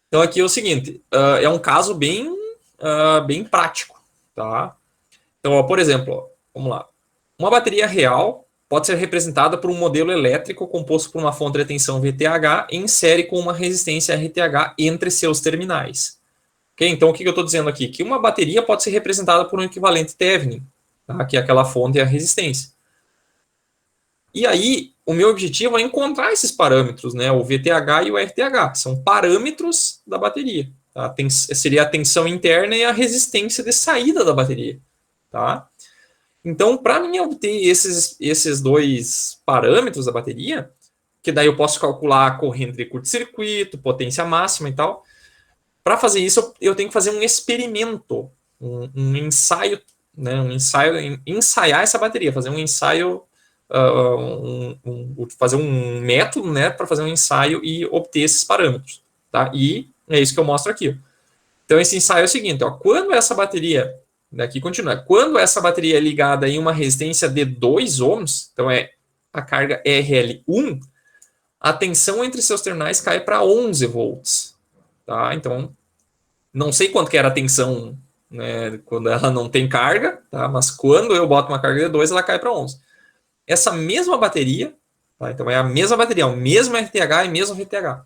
Então aqui é o seguinte, é um caso bem prático, tá? Então, ó, por exemplo, ó, vamos lá. Uma bateria real pode ser representada por um modelo elétrico composto por uma fonte de tensão VTH em série com uma resistência RTH entre seus terminais. Okay? Então, o que eu estou dizendo aqui? Que uma bateria pode ser representada por um equivalente Thevenin, tá? Que é aquela fonte e a resistência. E aí, o meu objetivo é encontrar esses parâmetros, né? O VTH e o RTH. São parâmetros da bateria. Tá? Seria a tensão interna e a resistência de saída da bateria. Tá? Então, para mim obter esses dois parâmetros da bateria, que daí eu posso calcular a corrente de curto-circuito, potência máxima e tal, para fazer isso eu tenho que fazer um experimento, um ensaio, né, ensaiar essa bateria, fazer um ensaio, fazer um método, né, para fazer um ensaio e obter esses parâmetros. Tá? E é isso que eu mostro aqui. Então, esse ensaio é o seguinte, ó, quando essa bateria... Daqui continua. Quando essa bateria é ligada em uma resistência de 2 ohms, então é a carga RL1, a tensão entre seus terminais cai para 11 volts. Tá? Então, não sei quanto que era a tensão, né, quando ela não tem carga, tá? Mas quando eu boto uma carga de 2, ela cai para 11. Essa mesma bateria, tá? Então é a mesma bateria, o mesmo RTH e mesmo VTH,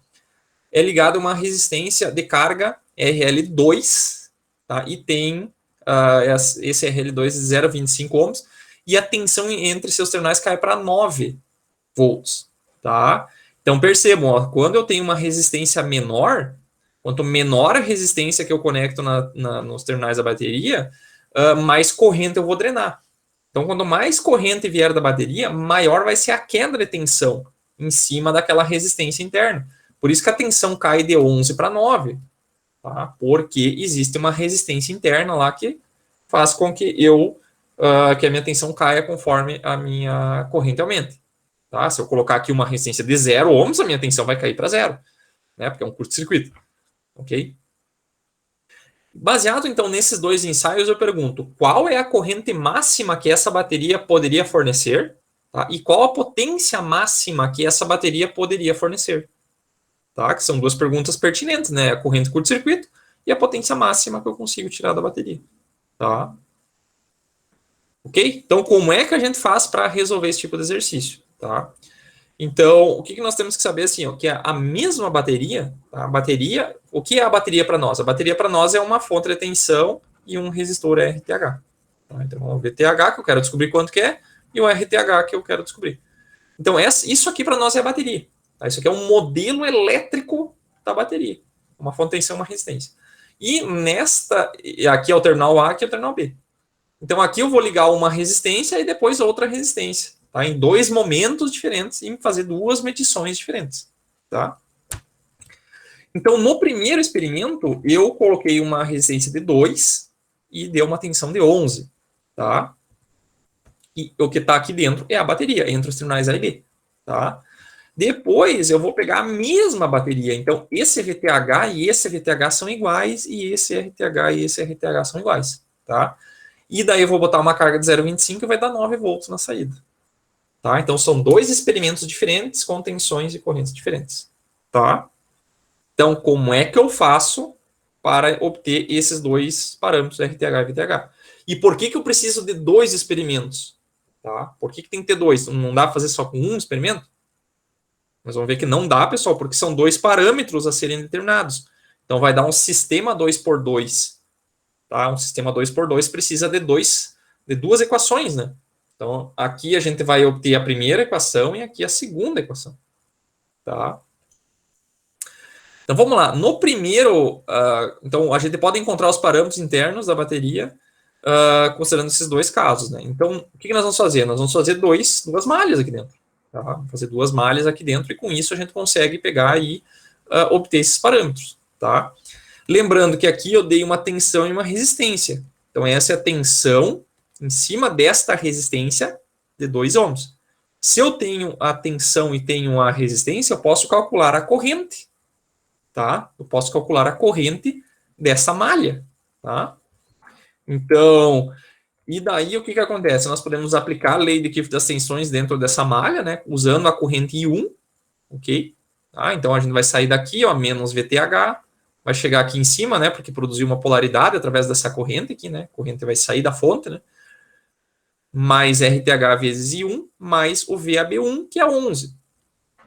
é ligada a uma resistência de carga RL2, tá? E tem esse RL2 de 0,25 ohms, e a tensão entre seus terminais cai para 9 volts, tá? Então percebam, ó, quando eu tenho uma resistência menor, quanto menor a resistência que eu conecto nos terminais da bateria, mais corrente eu vou drenar. Então, quanto mais corrente vier da bateria, maior vai ser a queda de tensão em cima daquela resistência interna. Por isso que a tensão cai de 11 para 9. Tá? Porque existe uma resistência interna lá que faz com que que a minha tensão caia conforme a minha corrente aumente. Tá? Se eu colocar aqui uma resistência de 0 ohms, a minha tensão vai cair para 0, né? Porque é um curto-circuito. Ok? Baseado, então, nesses dois ensaios, eu pergunto, qual é a corrente máxima que essa bateria poderia fornecer? Tá? E qual a potência máxima que essa bateria poderia fornecer? Tá? Que são duas perguntas pertinentes, né? A corrente curto-circuito e a potência máxima que eu consigo tirar da bateria. Tá? Ok? Então, como é que a gente faz para resolver esse tipo de exercício? Tá? Então, o que nós temos que saber, assim, ó, que a mesma bateria, tá? O que é a bateria para nós? A bateria para nós é uma fonte de tensão e um resistor RTH. Tá? Então, o VTH, que eu quero descobrir quanto que é, e o RTH, que eu quero descobrir. Então, isso aqui para nós é a bateria. Tá? Isso aqui é um modelo elétrico da bateria. Uma fonte de tensão e uma resistência. E aqui é o terminal A, aqui é o terminal B. Então, aqui eu vou ligar uma resistência e depois outra resistência. Tá? Em dois momentos diferentes e fazer duas medições diferentes. Tá? Então, no primeiro experimento, eu coloquei uma resistência de 2 e deu uma tensão de 11. Tá? E o que está aqui dentro é a bateria, entre os terminais A e B. Tá? Depois eu vou pegar a mesma bateria. Então, esse VTH e esse VTH são iguais, e esse RTH e esse RTH são iguais, tá? E daí eu vou botar uma carga de 0,25 e vai dar 9 volts na saída. Tá? Então, são dois experimentos diferentes com tensões e correntes diferentes. Tá? Então, como é que eu faço para obter esses dois parâmetros, RTH e VTH? E por que eu preciso de dois experimentos? Tá? Por que tem que ter dois? Não dá para fazer só com um experimento? Nós vamos ver que não dá, pessoal, porque são dois parâmetros a serem determinados. Então, vai dar um sistema 2x2. Tá? Um sistema 2x2 precisa de duas equações, né? Então, aqui a gente vai obter a primeira equação e aqui a segunda equação. Tá? Então, vamos lá. No primeiro, então, a gente pode encontrar os parâmetros internos da bateria, considerando esses dois casos, né? Então, o que nós vamos fazer? Nós vamos fazer duas malhas aqui dentro. Tá? Vamos fazer duas malhas aqui dentro e com isso a gente consegue pegar e obter esses parâmetros. Tá? Lembrando que aqui eu dei uma tensão e uma resistência. Então, essa é a tensão em cima desta resistência de 2 ohms. Se eu tenho a tensão e tenho a resistência, eu posso calcular a corrente. Tá? Eu posso calcular a corrente dessa malha. Tá? Então, e daí o que acontece? Nós podemos aplicar a lei de Kirchhoff das tensões dentro dessa malha, né? Usando a corrente I1. Ok? Tá? Então, a gente vai sair daqui, ó, menos VTH. Vai chegar aqui em cima, né? Porque produziu uma polaridade através dessa corrente aqui, né? A corrente vai sair da fonte, né? Mais RTH vezes I1, mais o VAB1, que é 11.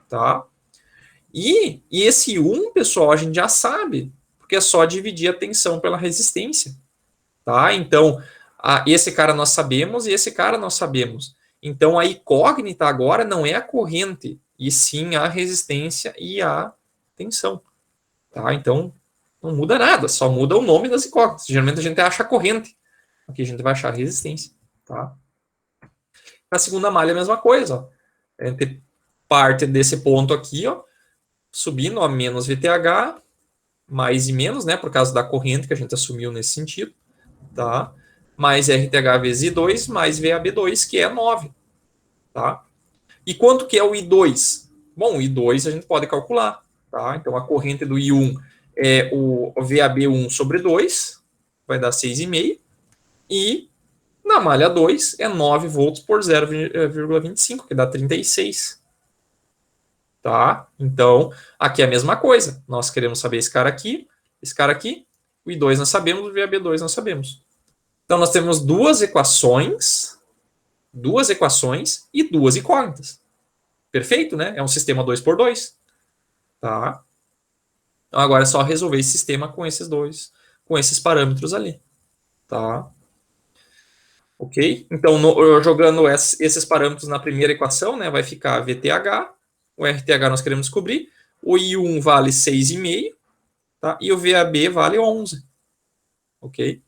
Tá? E esse 1, pessoal, a gente já sabe, porque é só dividir a tensão pela resistência. Tá? Então, esse cara nós sabemos e esse cara nós sabemos. Então, a incógnita agora não é a corrente, e sim a resistência e a tensão. Tá? Então, não muda nada, só muda o nome das incógnitas. Geralmente a gente acha a corrente, aqui a gente vai achar a resistência. Tá? Na segunda malha, a mesma coisa. Ó. A gente parte desse ponto aqui, ó, subindo, ó, menos VTH, mais e menos, né, por causa da corrente que a gente assumiu nesse sentido. Tá? Mais RTH vezes I2, mais VAB2, que é 9. Tá? E quanto que é o I2? Bom, o I2 a gente pode calcular. Tá? Então, a corrente do I1 é o VAB1 sobre 2, vai dar 6,5. E na malha 2 é 9 volts por 0,25, que dá 36. Tá? Então, aqui é a mesma coisa. Nós queremos saber esse cara aqui, o I2 nós sabemos, o VAB2 nós sabemos. Então, nós temos duas equações e duas incógnitas. Perfeito, né? É um sistema 2x2. Tá? Então, agora é só resolver esse sistema com esses parâmetros ali. Tá? Ok? Então, eu jogando esses parâmetros na primeira equação, né, vai ficar VTH, o RTH nós queremos descobrir, o I1 vale 6,5, tá? E o VAB vale 11. Ok?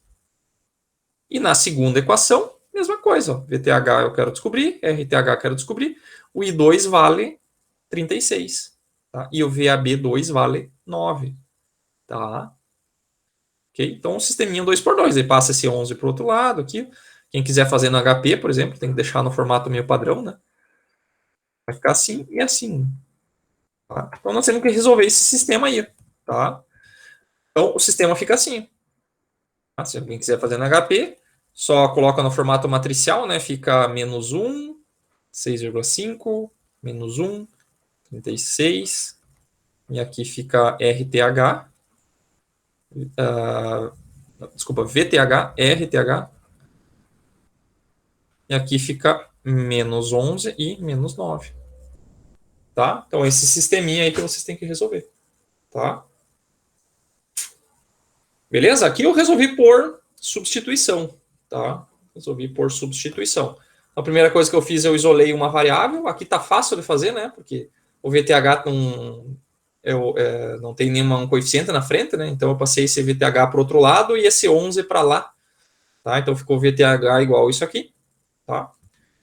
E na segunda equação, mesma coisa. Ó. VTH eu quero descobrir, RTH eu quero descobrir, o I2 vale 36. Tá? E o VAB2 vale 9. Tá? Ok? Então, um sisteminha 2x2. Aí passa esse 11 para o outro lado aqui. Quem quiser fazer no HP, por exemplo, tem que deixar no formato meio padrão, né? Vai ficar assim e assim. Tá? Então, nós temos que resolver esse sistema aí. Tá? Então, o sistema fica assim. Tá? Se alguém quiser fazer no HP, só coloca no formato matricial, né? Fica menos 1, 6,5, menos 1, 36. E aqui fica RTH. Desculpa, VTH, RTH. E aqui fica menos 11 e menos 9. Tá? Então, esse sisteminha aí que vocês têm que resolver. Tá? Beleza? Aqui eu resolvi por substituição. Tá? Resolvi por substituição. A primeira coisa que eu fiz, eu isolei uma variável. Aqui tá fácil de fazer, né? Porque o VTH não tem nenhum coeficiente na frente, né? Então, eu passei esse VTH para o outro lado e esse 11 para lá. Tá? Então, ficou VTH igual isso aqui. Tá?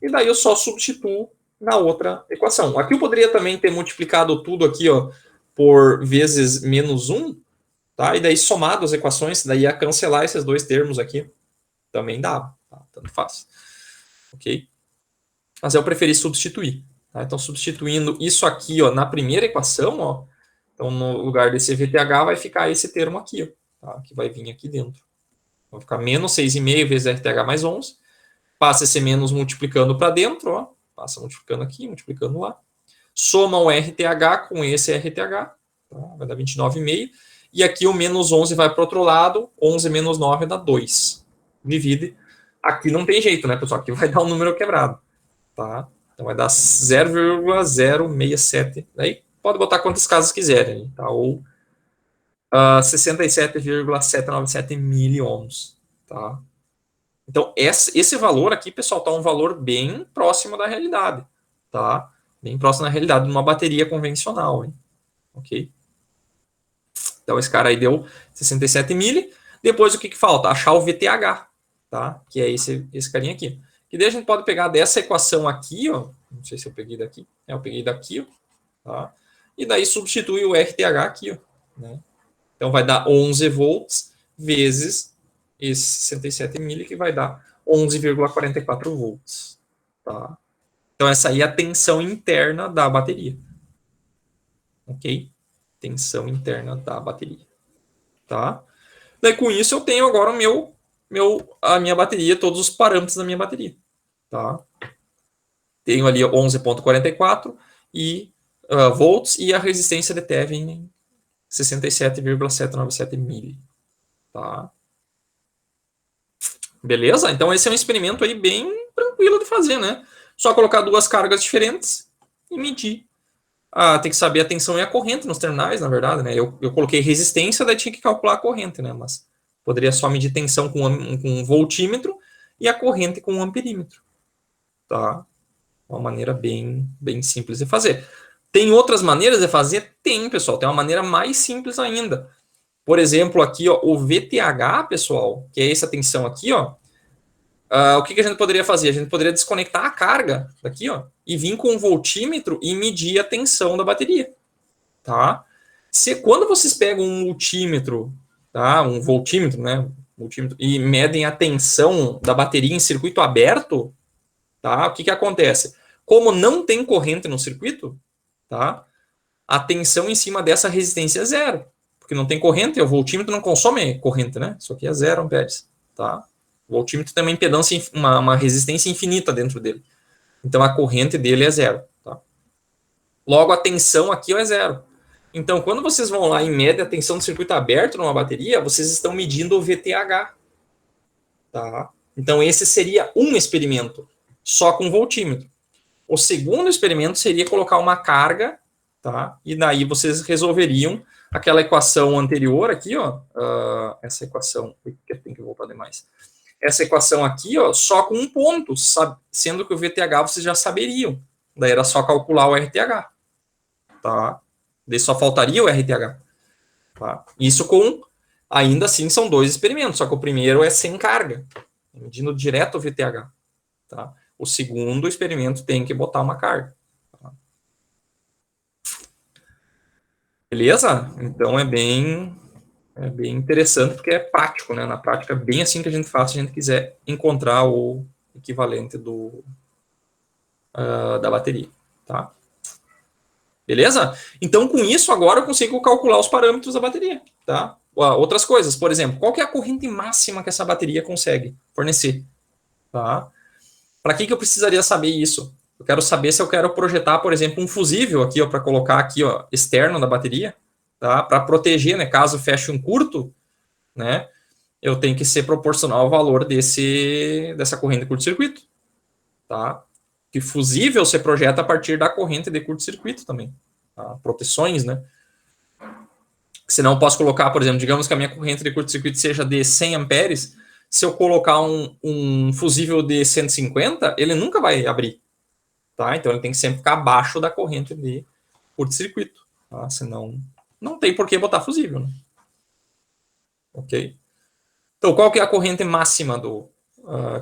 E daí eu só substituo na outra equação. Aqui eu poderia também ter multiplicado tudo aqui, ó, por vezes menos 1, tá? E daí somado as equações, daí ia cancelar esses dois termos aqui. Também dava, tá? Tanto faz. Ok? Mas eu preferi substituir, Tá? Então, substituindo isso aqui, ó, na primeira equação, ó, então, no lugar desse VTH, vai ficar esse termo aqui, ó, tá? Que vai vir aqui dentro. Vai ficar menos 6,5 vezes RTH mais 11. Passa esse menos multiplicando para dentro, ó. Passa multiplicando aqui, multiplicando lá. Soma o RTH com esse RTH, tá? Vai dar 29,5. E aqui o menos 11 vai para o outro lado, 11 menos 9 dá 2. Divide. Aqui não tem jeito, né, pessoal? Aqui vai dar um número quebrado, tá? Então vai dar 0,067. Daí pode botar quantas casas quiserem, tá? Ou 67,797 miliohms, tá? Então esse valor aqui, pessoal, tá um valor bem próximo da realidade, tá? Bem próximo da realidade de uma bateria convencional, hein? Ok? Então esse cara aí deu 67 mili. Depois o que falta? Achar o VTH, tá? Que é esse carinha aqui. Que daí a gente pode pegar dessa equação aqui, ó. Não sei se eu peguei daqui. Eu peguei daqui, ó. Tá? E daí substitui o RTH aqui, ó. Né? Então vai dar 11 volts vezes esse 67 mili, que vai dar 11,44 volts. Tá? Então essa aí é a tensão interna da bateria. Ok? Tensão interna da bateria. Tá? Daí com isso eu tenho agora a minha bateria, todos os parâmetros da minha bateria. Tá? Tenho ali 11,44 volts e a resistência de Thevenin em 67,797 mili. Tá? Beleza? Então esse é um experimento aí bem tranquilo de fazer, né? Só colocar duas cargas diferentes e medir. Tem que saber a tensão e a corrente nos terminais, na verdade, né? Eu coloquei resistência, daí tinha que calcular a corrente, né? Mas poderia só medir tensão com um voltímetro e a corrente com um amperímetro. Tá? Uma maneira bem simples de fazer. Tem outras maneiras de fazer? Tem, pessoal. Tem uma maneira mais simples ainda. Por exemplo, aqui, ó, o VTH, pessoal, que é essa tensão aqui, ó. O que a gente poderia fazer? A gente poderia desconectar a carga daqui, ó, e vir com um voltímetro e medir a tensão da bateria. Tá? Quando vocês pegam um multímetro, tá? Um voltímetro, né? Multímetro, e medem a tensão da bateria em circuito aberto, tá? O que acontece? Como não tem corrente no circuito, tá? A tensão em cima dessa resistência é zero. Porque não tem corrente, o voltímetro não consome corrente, né? Isso aqui é 0 amperes, tá? O voltímetro tem uma impedância, uma resistência infinita dentro dele. Então a corrente dele é zero, tá? Logo a tensão aqui é zero. Então quando vocês vão lá e medem a tensão do circuito aberto numa bateria, vocês estão medindo o VTH, tá? Então esse seria um experimento, só com voltímetro. O segundo experimento seria colocar uma carga, tá? E daí vocês resolveriam aquela equação anterior aqui, ó. Essa equação, tem que voltar demais. Essa equação aqui, ó, só com um ponto, sabe? Sendo que o VTH vocês já saberiam. Daí era só calcular o RTH, tá? Daí só faltaria o RTH. Tá? Isso ainda assim, são dois experimentos, só que o primeiro é sem carga, medindo direto o VTH, tá? O segundo experimento tem que botar uma carga. Tá? Beleza? Então é bem interessante, porque é prático, né? Na prática é bem assim que a gente faz se a gente quiser encontrar o equivalente da bateria, tá? Beleza? Então, com isso, agora eu consigo calcular os parâmetros da bateria, tá? Outras coisas, por exemplo, qual que é a corrente máxima que essa bateria consegue fornecer, tá? Para que eu precisaria saber isso? Eu quero saber se eu quero projetar, por exemplo, um fusível aqui, ó, para colocar aqui, ó, externo da bateria, tá? Para proteger, né? Caso feche um curto, né? Eu tenho que ser proporcional ao valor dessa corrente de curto-circuito, tá? Que fusível você projeta a partir da corrente de curto-circuito também, tá? Proteções, né? Senão eu posso colocar, por exemplo, digamos que a minha corrente de curto-circuito seja de 100 amperes, se eu colocar um fusível de 150, ele nunca vai abrir, tá? Então ele tem que sempre ficar abaixo da corrente de curto-circuito, tá? Senão não tem por que botar fusível, né? Ok? Então qual que é a corrente máxima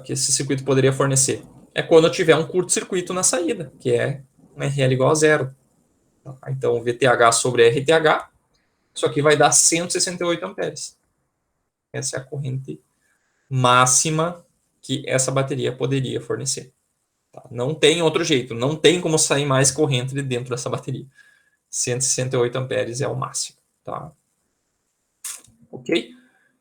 que esse circuito poderia fornecer? É quando eu tiver um curto-circuito na saída, que é um RL igual a zero. Tá? Então VTH sobre RTH, isso aqui vai dar 168 amperes. Essa é a corrente máxima que essa bateria poderia fornecer. Tá? Não tem outro jeito, não tem como sair mais corrente de dentro dessa bateria. 168 amperes é o máximo, tá? Ok?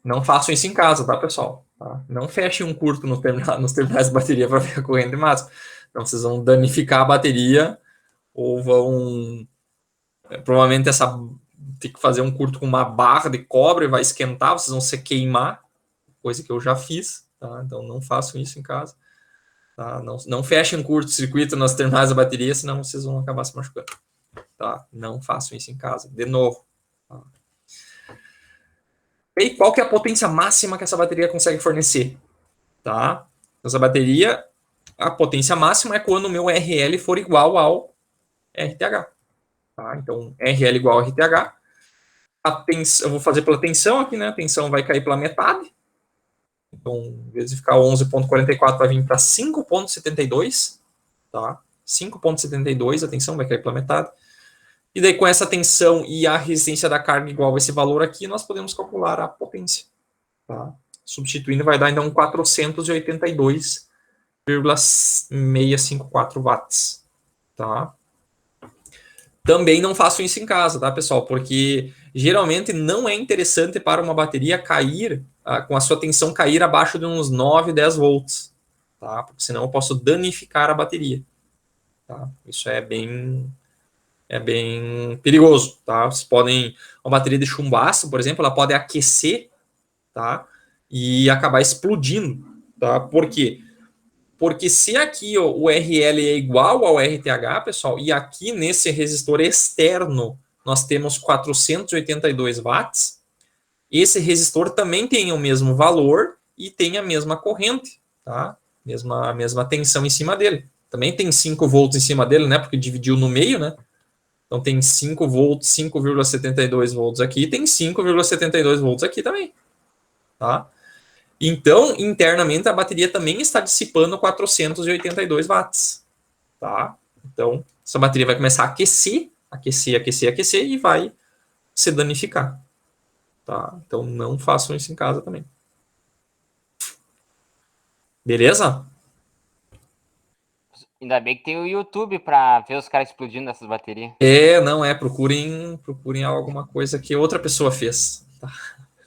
Não façam isso em casa, tá, pessoal? Tá? Não fechem um curto nos terminais de bateria para ver a corrente máxima. Então, vocês vão danificar a bateria ou vão... provavelmente ter que fazer um curto com uma barra de cobre, vai esquentar, vocês vão se queimar, coisa que eu já fiz, tá? Então, não façam isso em casa. Tá? Não fechem curto-circuito nas terminais da bateria, senão vocês vão acabar se machucando. Tá? Não façam isso em casa. De novo. Tá? E qual que é a potência máxima que essa bateria consegue fornecer? Tá? Essa bateria, a potência máxima é quando o meu RL for igual ao RTH. Tá? Então, RL igual ao RTH. Eu vou fazer pela tensão aqui, né? A tensão vai cair pela metade. Então, em vez de ficar 11,44, vai vir para 5,72. Tá? 5,72, a tensão vai cair pela metade. E daí, com essa tensão e a resistência da carga igual a esse valor aqui, nós podemos calcular a potência. Tá? Substituindo, vai dar, então, 482,654 watts. Tá? Também não façam isso em casa, tá, pessoal? Porque geralmente não é interessante para uma bateria cair, com a sua tensão cair abaixo de uns 9, 10 volts. Tá? Porque senão eu posso danificar a bateria. Tá? Isso é bem perigoso, tá? Vocês podem, uma bateria de chumbaço, por exemplo, ela pode aquecer, tá? E acabar explodindo, tá? Por quê? Porque se aqui ó, o RL é igual ao RTH, pessoal, e aqui nesse resistor externo nós temos 482 watts, esse resistor também tem o mesmo valor e tem a mesma corrente, tá? A mesma tensão em cima dele. Também tem 5 volts em cima dele, né? Porque dividiu no meio, né? Então tem 5 volts, 5,72 volts aqui, tem 5,72 volts aqui também. Tá? Então, internamente, a bateria também está dissipando 482 watts. Tá? Então, essa bateria vai começar a aquecer e vai se danificar. Tá? Então, não façam isso em casa também. Beleza? Ainda bem que tem o YouTube pra ver os caras explodindo essas baterias. Não é. Procurem alguma coisa que outra pessoa fez. Tá?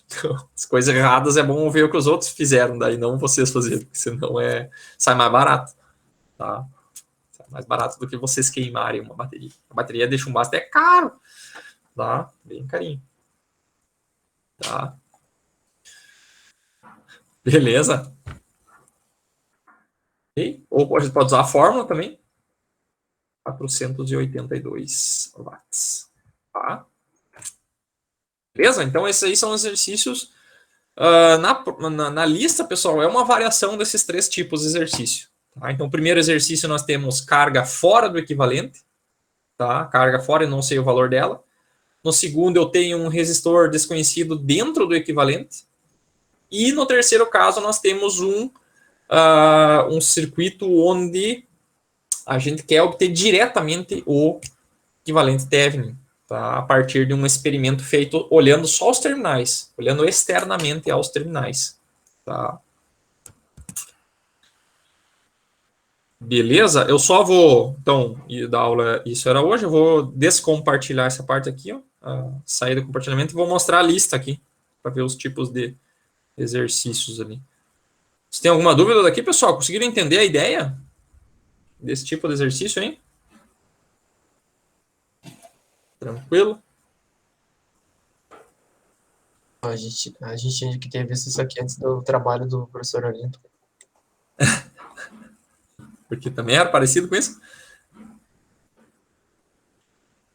Então, as coisas erradas é bom ver o que os outros fizeram, daí não vocês fazerem, porque senão sai mais barato. Tá? Sai mais barato do que vocês queimarem uma bateria. A bateria de chumbaço é caro. Tá? Bem carinho. Tá? Beleza? Ou a gente pode usar a fórmula também. 482 watts. Tá? Beleza? Então, esses aí são exercícios. Na lista, pessoal, é uma variação desses 3 tipos de exercício. Tá? Então, o primeiro exercício nós temos carga fora do equivalente. Tá? Carga fora, eu não sei o valor dela. No segundo, eu tenho um resistor desconhecido dentro do equivalente. E no terceiro caso, nós temos um circuito onde a gente quer obter diretamente o equivalente Thevenin, tá? A partir de um experimento feito olhando só os terminais, olhando externamente aos terminais. Tá? Beleza? Eu só vou, então, da aula, isso era hoje, eu vou descompartilhar essa parte aqui, ó, sair do compartilhamento, e vou mostrar a lista aqui, para ver os tipos de exercícios ali. Se tem alguma dúvida daqui, pessoal? Conseguiram entender a ideia desse tipo de exercício, hein? Tranquilo? A gente tinha que ter visto isso aqui antes do trabalho do professor Olinto. Porque também era parecido com isso.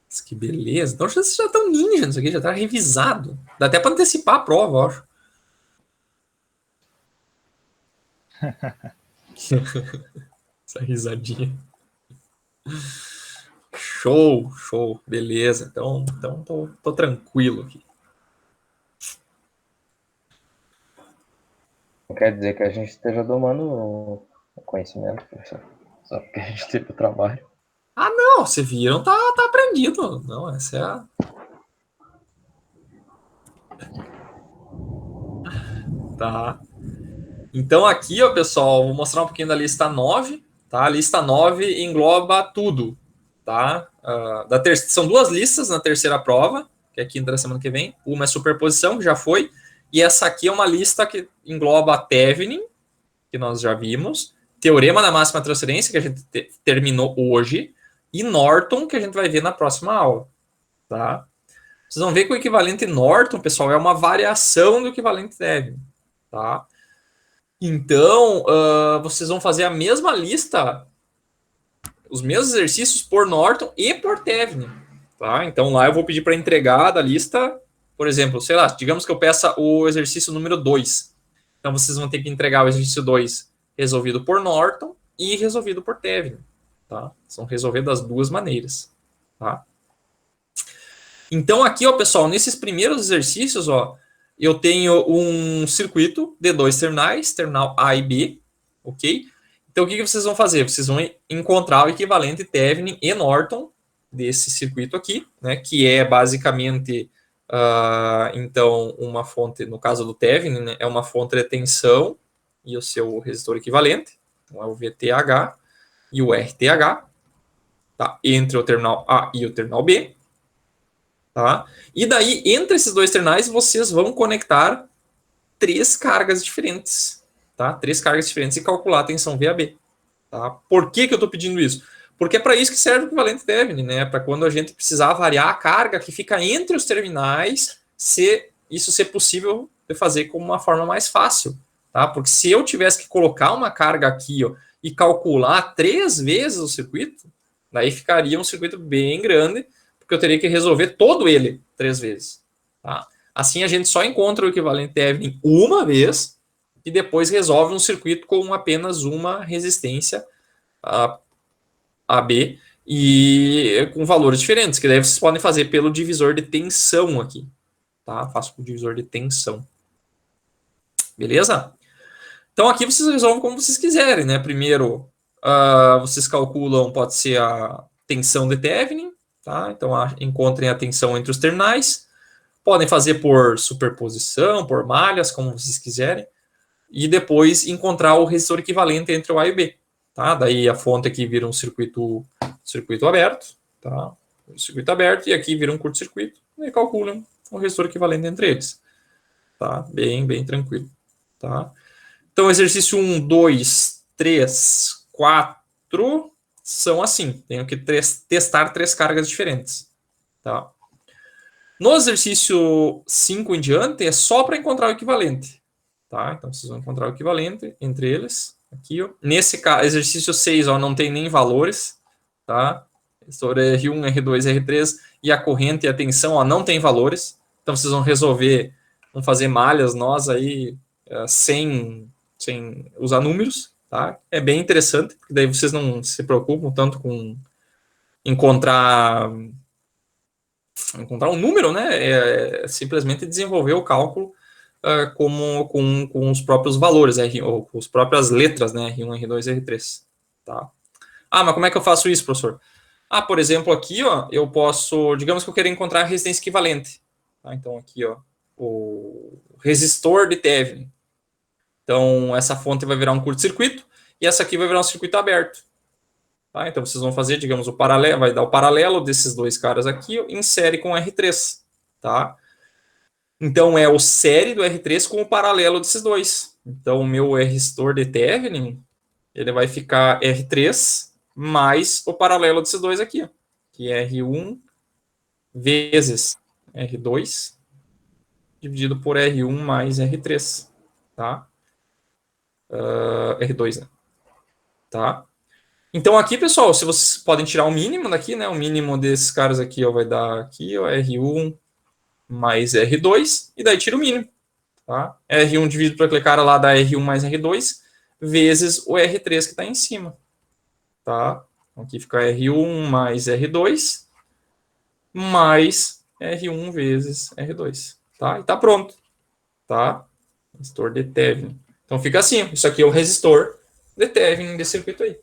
Mas que beleza. Então vocês já estão ninja nisso aqui, já está revisado. Dá até para antecipar a prova, eu acho. Essa risadinha. Show. Beleza. Então tô tranquilo aqui. Não quer dizer que a gente esteja domando o conhecimento, professor. Só porque a gente teve o trabalho. Não, vocês viram, tá aprendido. Não, essa é a... Tá. Então aqui, ó, pessoal, vou mostrar um pouquinho da lista 9, tá? tá? A lista 9 engloba tudo, tá? São 2 listas na terceira prova, que é a quinta da semana que vem. Uma é superposição, que já foi, e essa aqui é uma lista que engloba Thevenin, que nós já vimos, Teorema da Máxima Transferência, que a gente terminou hoje, e Norton, que a gente vai ver na próxima aula, tá? Vocês vão ver que o equivalente Norton, pessoal, é uma variação do equivalente Thevenin, tá? Então, vocês vão fazer a mesma lista, os mesmos exercícios por Norton e por Thevenin, tá? Então, lá eu vou pedir para entregar da lista, por exemplo, sei lá, digamos que eu peça o exercício número 2. Então, vocês vão ter que entregar o exercício 2 resolvido por Norton e resolvido por Thevenin, tá? São resolver das duas maneiras, tá? Então, aqui, ó, pessoal, nesses primeiros exercícios, ó, eu tenho um circuito de 2 terminais, terminal A e B, ok? Então, o que vocês vão fazer? Vocês vão encontrar o equivalente Thevenin e Norton desse circuito aqui, né? Que é basicamente, então, uma fonte, no caso do Thevenin, né, é uma fonte de tensão e o seu resistor equivalente, então é o VTH e o RTH, tá? Entre o terminal A e o terminal B. Tá? E daí, entre esses 2 terminais, vocês vão conectar 3 cargas diferentes. Tá? 3 cargas diferentes e calcular a tensão VAB. Tá? Por que eu estou pedindo isso? Porque é para isso que serve o equivalente Thevenin, né? Para quando a gente precisar variar a carga que fica entre os terminais, isso ser possível de fazer como uma forma mais fácil. Tá? Porque se eu tivesse que colocar uma carga aqui, ó, e calcular 3 vezes o circuito, daí ficaria um circuito bem grande, porque eu teria que resolver todo ele 3 vezes. Tá? Assim, a gente só encontra o equivalente Thevenin uma vez e depois resolve um circuito com apenas uma resistência AB e com valores diferentes, que daí vocês podem fazer pelo divisor de tensão aqui. Tá? Faço com o divisor de tensão. Beleza? Então, aqui vocês resolvem como vocês quiserem, né? Primeiro, vocês calculam, pode ser a tensão de Thevenin, tá? Então, encontrem a tensão entre os terminais. Podem fazer por superposição, por malhas, como vocês quiserem. E depois encontrar o resistor equivalente entre o A e o B. Tá? Daí a fonte aqui vira um circuito aberto. Tá? Um circuito aberto. E aqui vira um curto-circuito. E calculam o resistor equivalente entre eles. Tá? Bem tranquilo. Tá? Então, exercício 1, 2, 3, 4... são assim, tenho que testar 3 cargas diferentes. Tá? No exercício 5 em diante, é só para encontrar o equivalente. Tá? Então, vocês vão encontrar o equivalente entre eles. Aqui, ó. Nesse exercício 6, ó, não tem nem valores. Tá? Sobre R1, R2, R3 e a corrente e a tensão, ó, não tem valores. Então, vocês vão resolver, vão fazer malhas nós aí sem usar números. Tá? É bem interessante, porque daí vocês não se preocupam tanto com encontrar um número, né? É simplesmente desenvolver o cálculo com os próprios valores, ou com as próprias letras, né? R1, R2, R3. Tá? Mas como é que eu faço isso, professor? Por exemplo, aqui, ó, eu posso, digamos que eu quero encontrar a resistência equivalente. Tá? Então, aqui, ó, o resistor de Thevenin. Então, essa fonte vai virar um curto-circuito e essa aqui vai virar um circuito aberto. Tá? Então, vocês vão fazer, digamos, o paralelo, vai dar o paralelo desses 2 caras aqui em série com R3. Tá? Então, é o série do R3 com o paralelo desses 2. Então, o meu resistor de Thevenin, ele vai ficar R3 mais o paralelo desses 2 aqui, ó, que é R1 vezes R2 dividido por R1 mais R3. Tá? R2, né? Tá? Então aqui, pessoal, se vocês podem tirar o mínimo daqui, né? O mínimo desses caras aqui, ó, vai dar aqui, ó, R1 mais R2, e daí tira o mínimo. Tá? R1 dividido por aquele cara lá dá R1 mais R2, vezes o R3 que está em cima. Tá? Aqui fica R1 mais R2, mais R1 vezes R2. Tá? E tá pronto. Tá? Resistor de Thevenin. Então fica assim, isso aqui é o resistor de Thevenin desse circuito aí.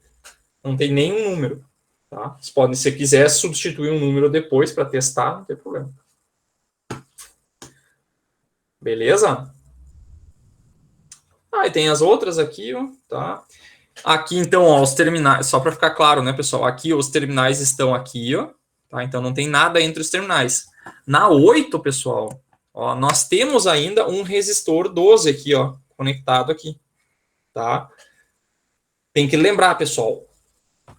Não tem nenhum número. Tá? Vocês podem, se quiser, substituir um número depois para testar, não tem problema. Beleza? E tem as outras aqui, ó, tá? Aqui, então, ó, os terminais, só para ficar claro, né, pessoal? Aqui os terminais estão aqui, ó, tá? Então não tem nada entre os terminais. Na 8, pessoal, ó, nós temos ainda um resistor 12 aqui, ó, conectado aqui, tá? Tem que lembrar, pessoal,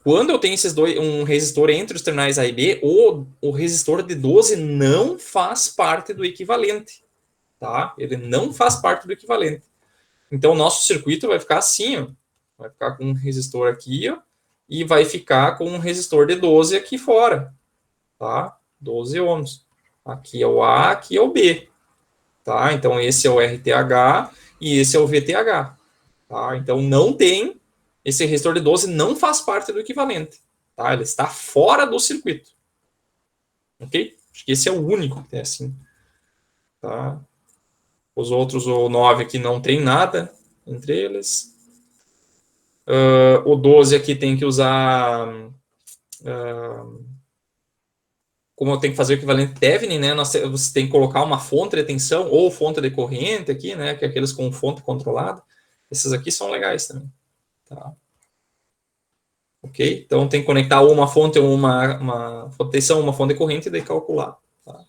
quando eu tenho um resistor entre os terminais A e B, o resistor de 12 não faz parte do equivalente, tá? Ele não faz parte do equivalente. Então, o nosso circuito vai ficar assim, ó. Vai ficar com um resistor aqui, ó, e vai ficar com um resistor de 12 aqui fora, tá? 12 ohms. Aqui é o A, aqui é o B, tá? Então, esse é o RTH e esse é o VTH, tá? Então, não tem, esse resistor de 12 não faz parte do equivalente, tá? Ele está fora do circuito, ok? Acho que esse é o único que é assim, tá? Os outros, o 9 aqui não tem nada entre eles. O 12 aqui tem que usar... como eu tenho que fazer o equivalente Thevenin, né? Você tem que colocar uma fonte de tensão ou fonte de corrente aqui, né? Que é aqueles com fonte controlada. Esses aqui são legais também. Tá? Ok? Então tem que conectar ou uma fonte ou uma fonte de tensão, uma fonte de corrente e daí calcular. Tá?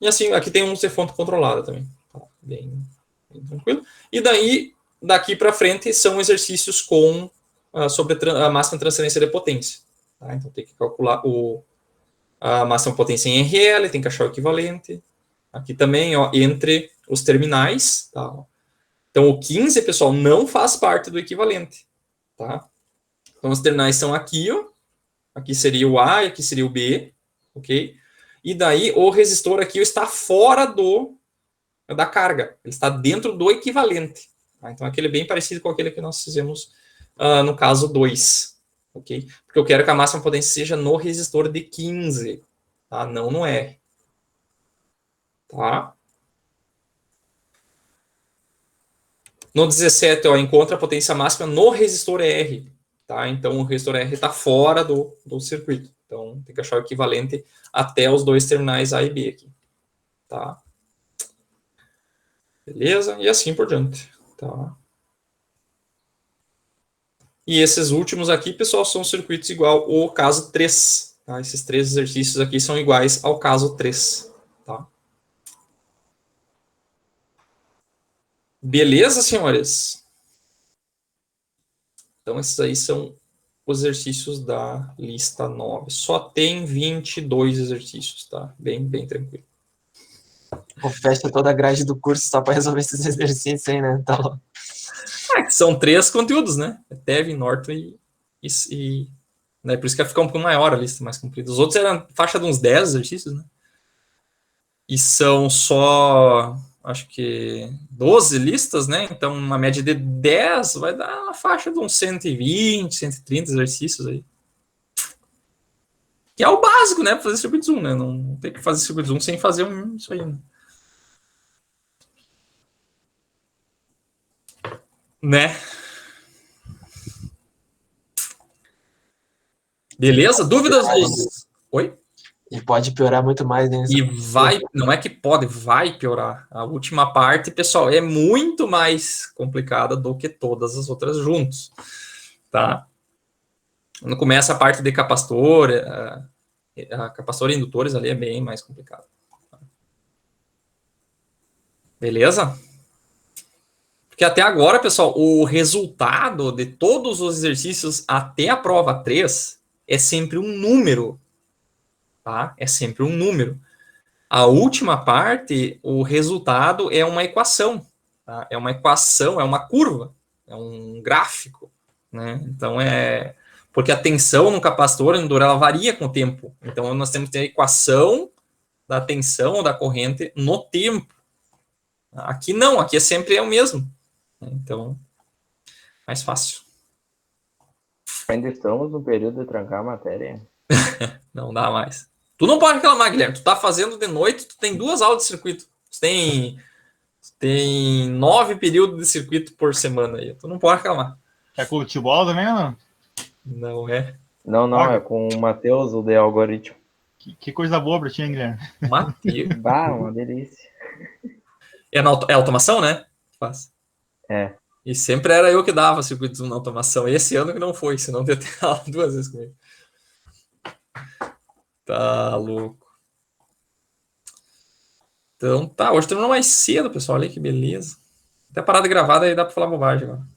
E assim, aqui tem um de fonte controlada também. Tá? Bem tranquilo. E daí, daqui para frente, são exercícios com sobre a máxima transferência de potência. Tá? Então tem que calcular a máxima potência em RL, tem que achar o equivalente. Aqui também, ó, entre os terminais. Tá? Então, o 15, pessoal, não faz parte do equivalente. Tá? Então, os terminais são aqui, ó. Aqui seria o A e aqui seria o B. Ok? E daí, o resistor aqui está fora da carga. Ele está dentro do equivalente. Tá? Então, aquele é bem parecido com aquele que nós fizemos no caso 2. Okay? Porque eu quero que a máxima potência seja no resistor de 15, tá? Não no R. Tá? No 17, ó, encontra a potência máxima no resistor R. Tá? Então, o resistor R está fora do circuito. Então, tem que achar o equivalente até os dois terminais A e B aqui. Tá? Beleza? E assim por diante. Tá? E esses últimos aqui, pessoal, são circuitos igual ao caso 3. Tá? Esses 3 exercícios aqui são iguais ao caso 3. Tá? Beleza, senhores? Então, esses aí são os exercícios da lista 9. Só tem 22 exercícios, tá? Bem tranquilo. Pô, fecha toda a grade do curso só para resolver esses exercícios aí, né? Tá louco. São 3 conteúdos, né? Tevin, Norton e né? Por isso que fica um pouco maior a lista, mais comprida. Os outros eram faixa de uns 10 exercícios, né? E são só, acho que 12 listas, né? Então, uma média de 10 vai dar uma faixa de uns 120, 130 exercícios aí. Que é o básico, né? Para fazer circuito zoom, né? Não tem que fazer circuito zoom sem fazer isso aí, né? Beleza? Dúvidas dos... Oi? E pode piorar muito mais, né? E vai, não é que pode, vai piorar. A última parte, pessoal, é muito mais complicada do que todas as outras juntos, tá? Quando começa a parte de capacitor, a capacitor e indutores ali é bem mais complicado. Beleza? Porque até agora, pessoal, o resultado de todos os exercícios até a prova 3 é sempre um número, tá? É sempre um número. A última parte, o resultado é uma equação, tá? É uma equação, é uma curva, é um gráfico, né? Então, porque a tensão no capacitor, ela varia com o tempo. Então, nós temos que ter a equação da tensão da corrente no tempo. Aqui não, aqui sempre é o mesmo. Então, mais fácil. Ainda estamos no período de trancar a matéria. Não dá mais. Tu não pode reclamar, Guilherme. Tu tá fazendo de noite, tu tem 2 aulas de circuito. Tu tem 9 períodos de circuito por semana aí. Tu não pode reclamar. É com o tio Bola também ou não? Não é. Não, é com o Matheus, o de algoritmo. Que coisa boa pra ti, hein, Guilherme? Bah, uma delícia. É automação, né? Faz. É. E sempre era eu que dava circuito zoom na automação. Esse ano que não foi, senão eu ia ter aula 2 vezes comigo. Tá louco. Então tá, hoje terminou mais cedo, pessoal. Olha que beleza. Até a parada gravada aí dá pra falar bobagem agora.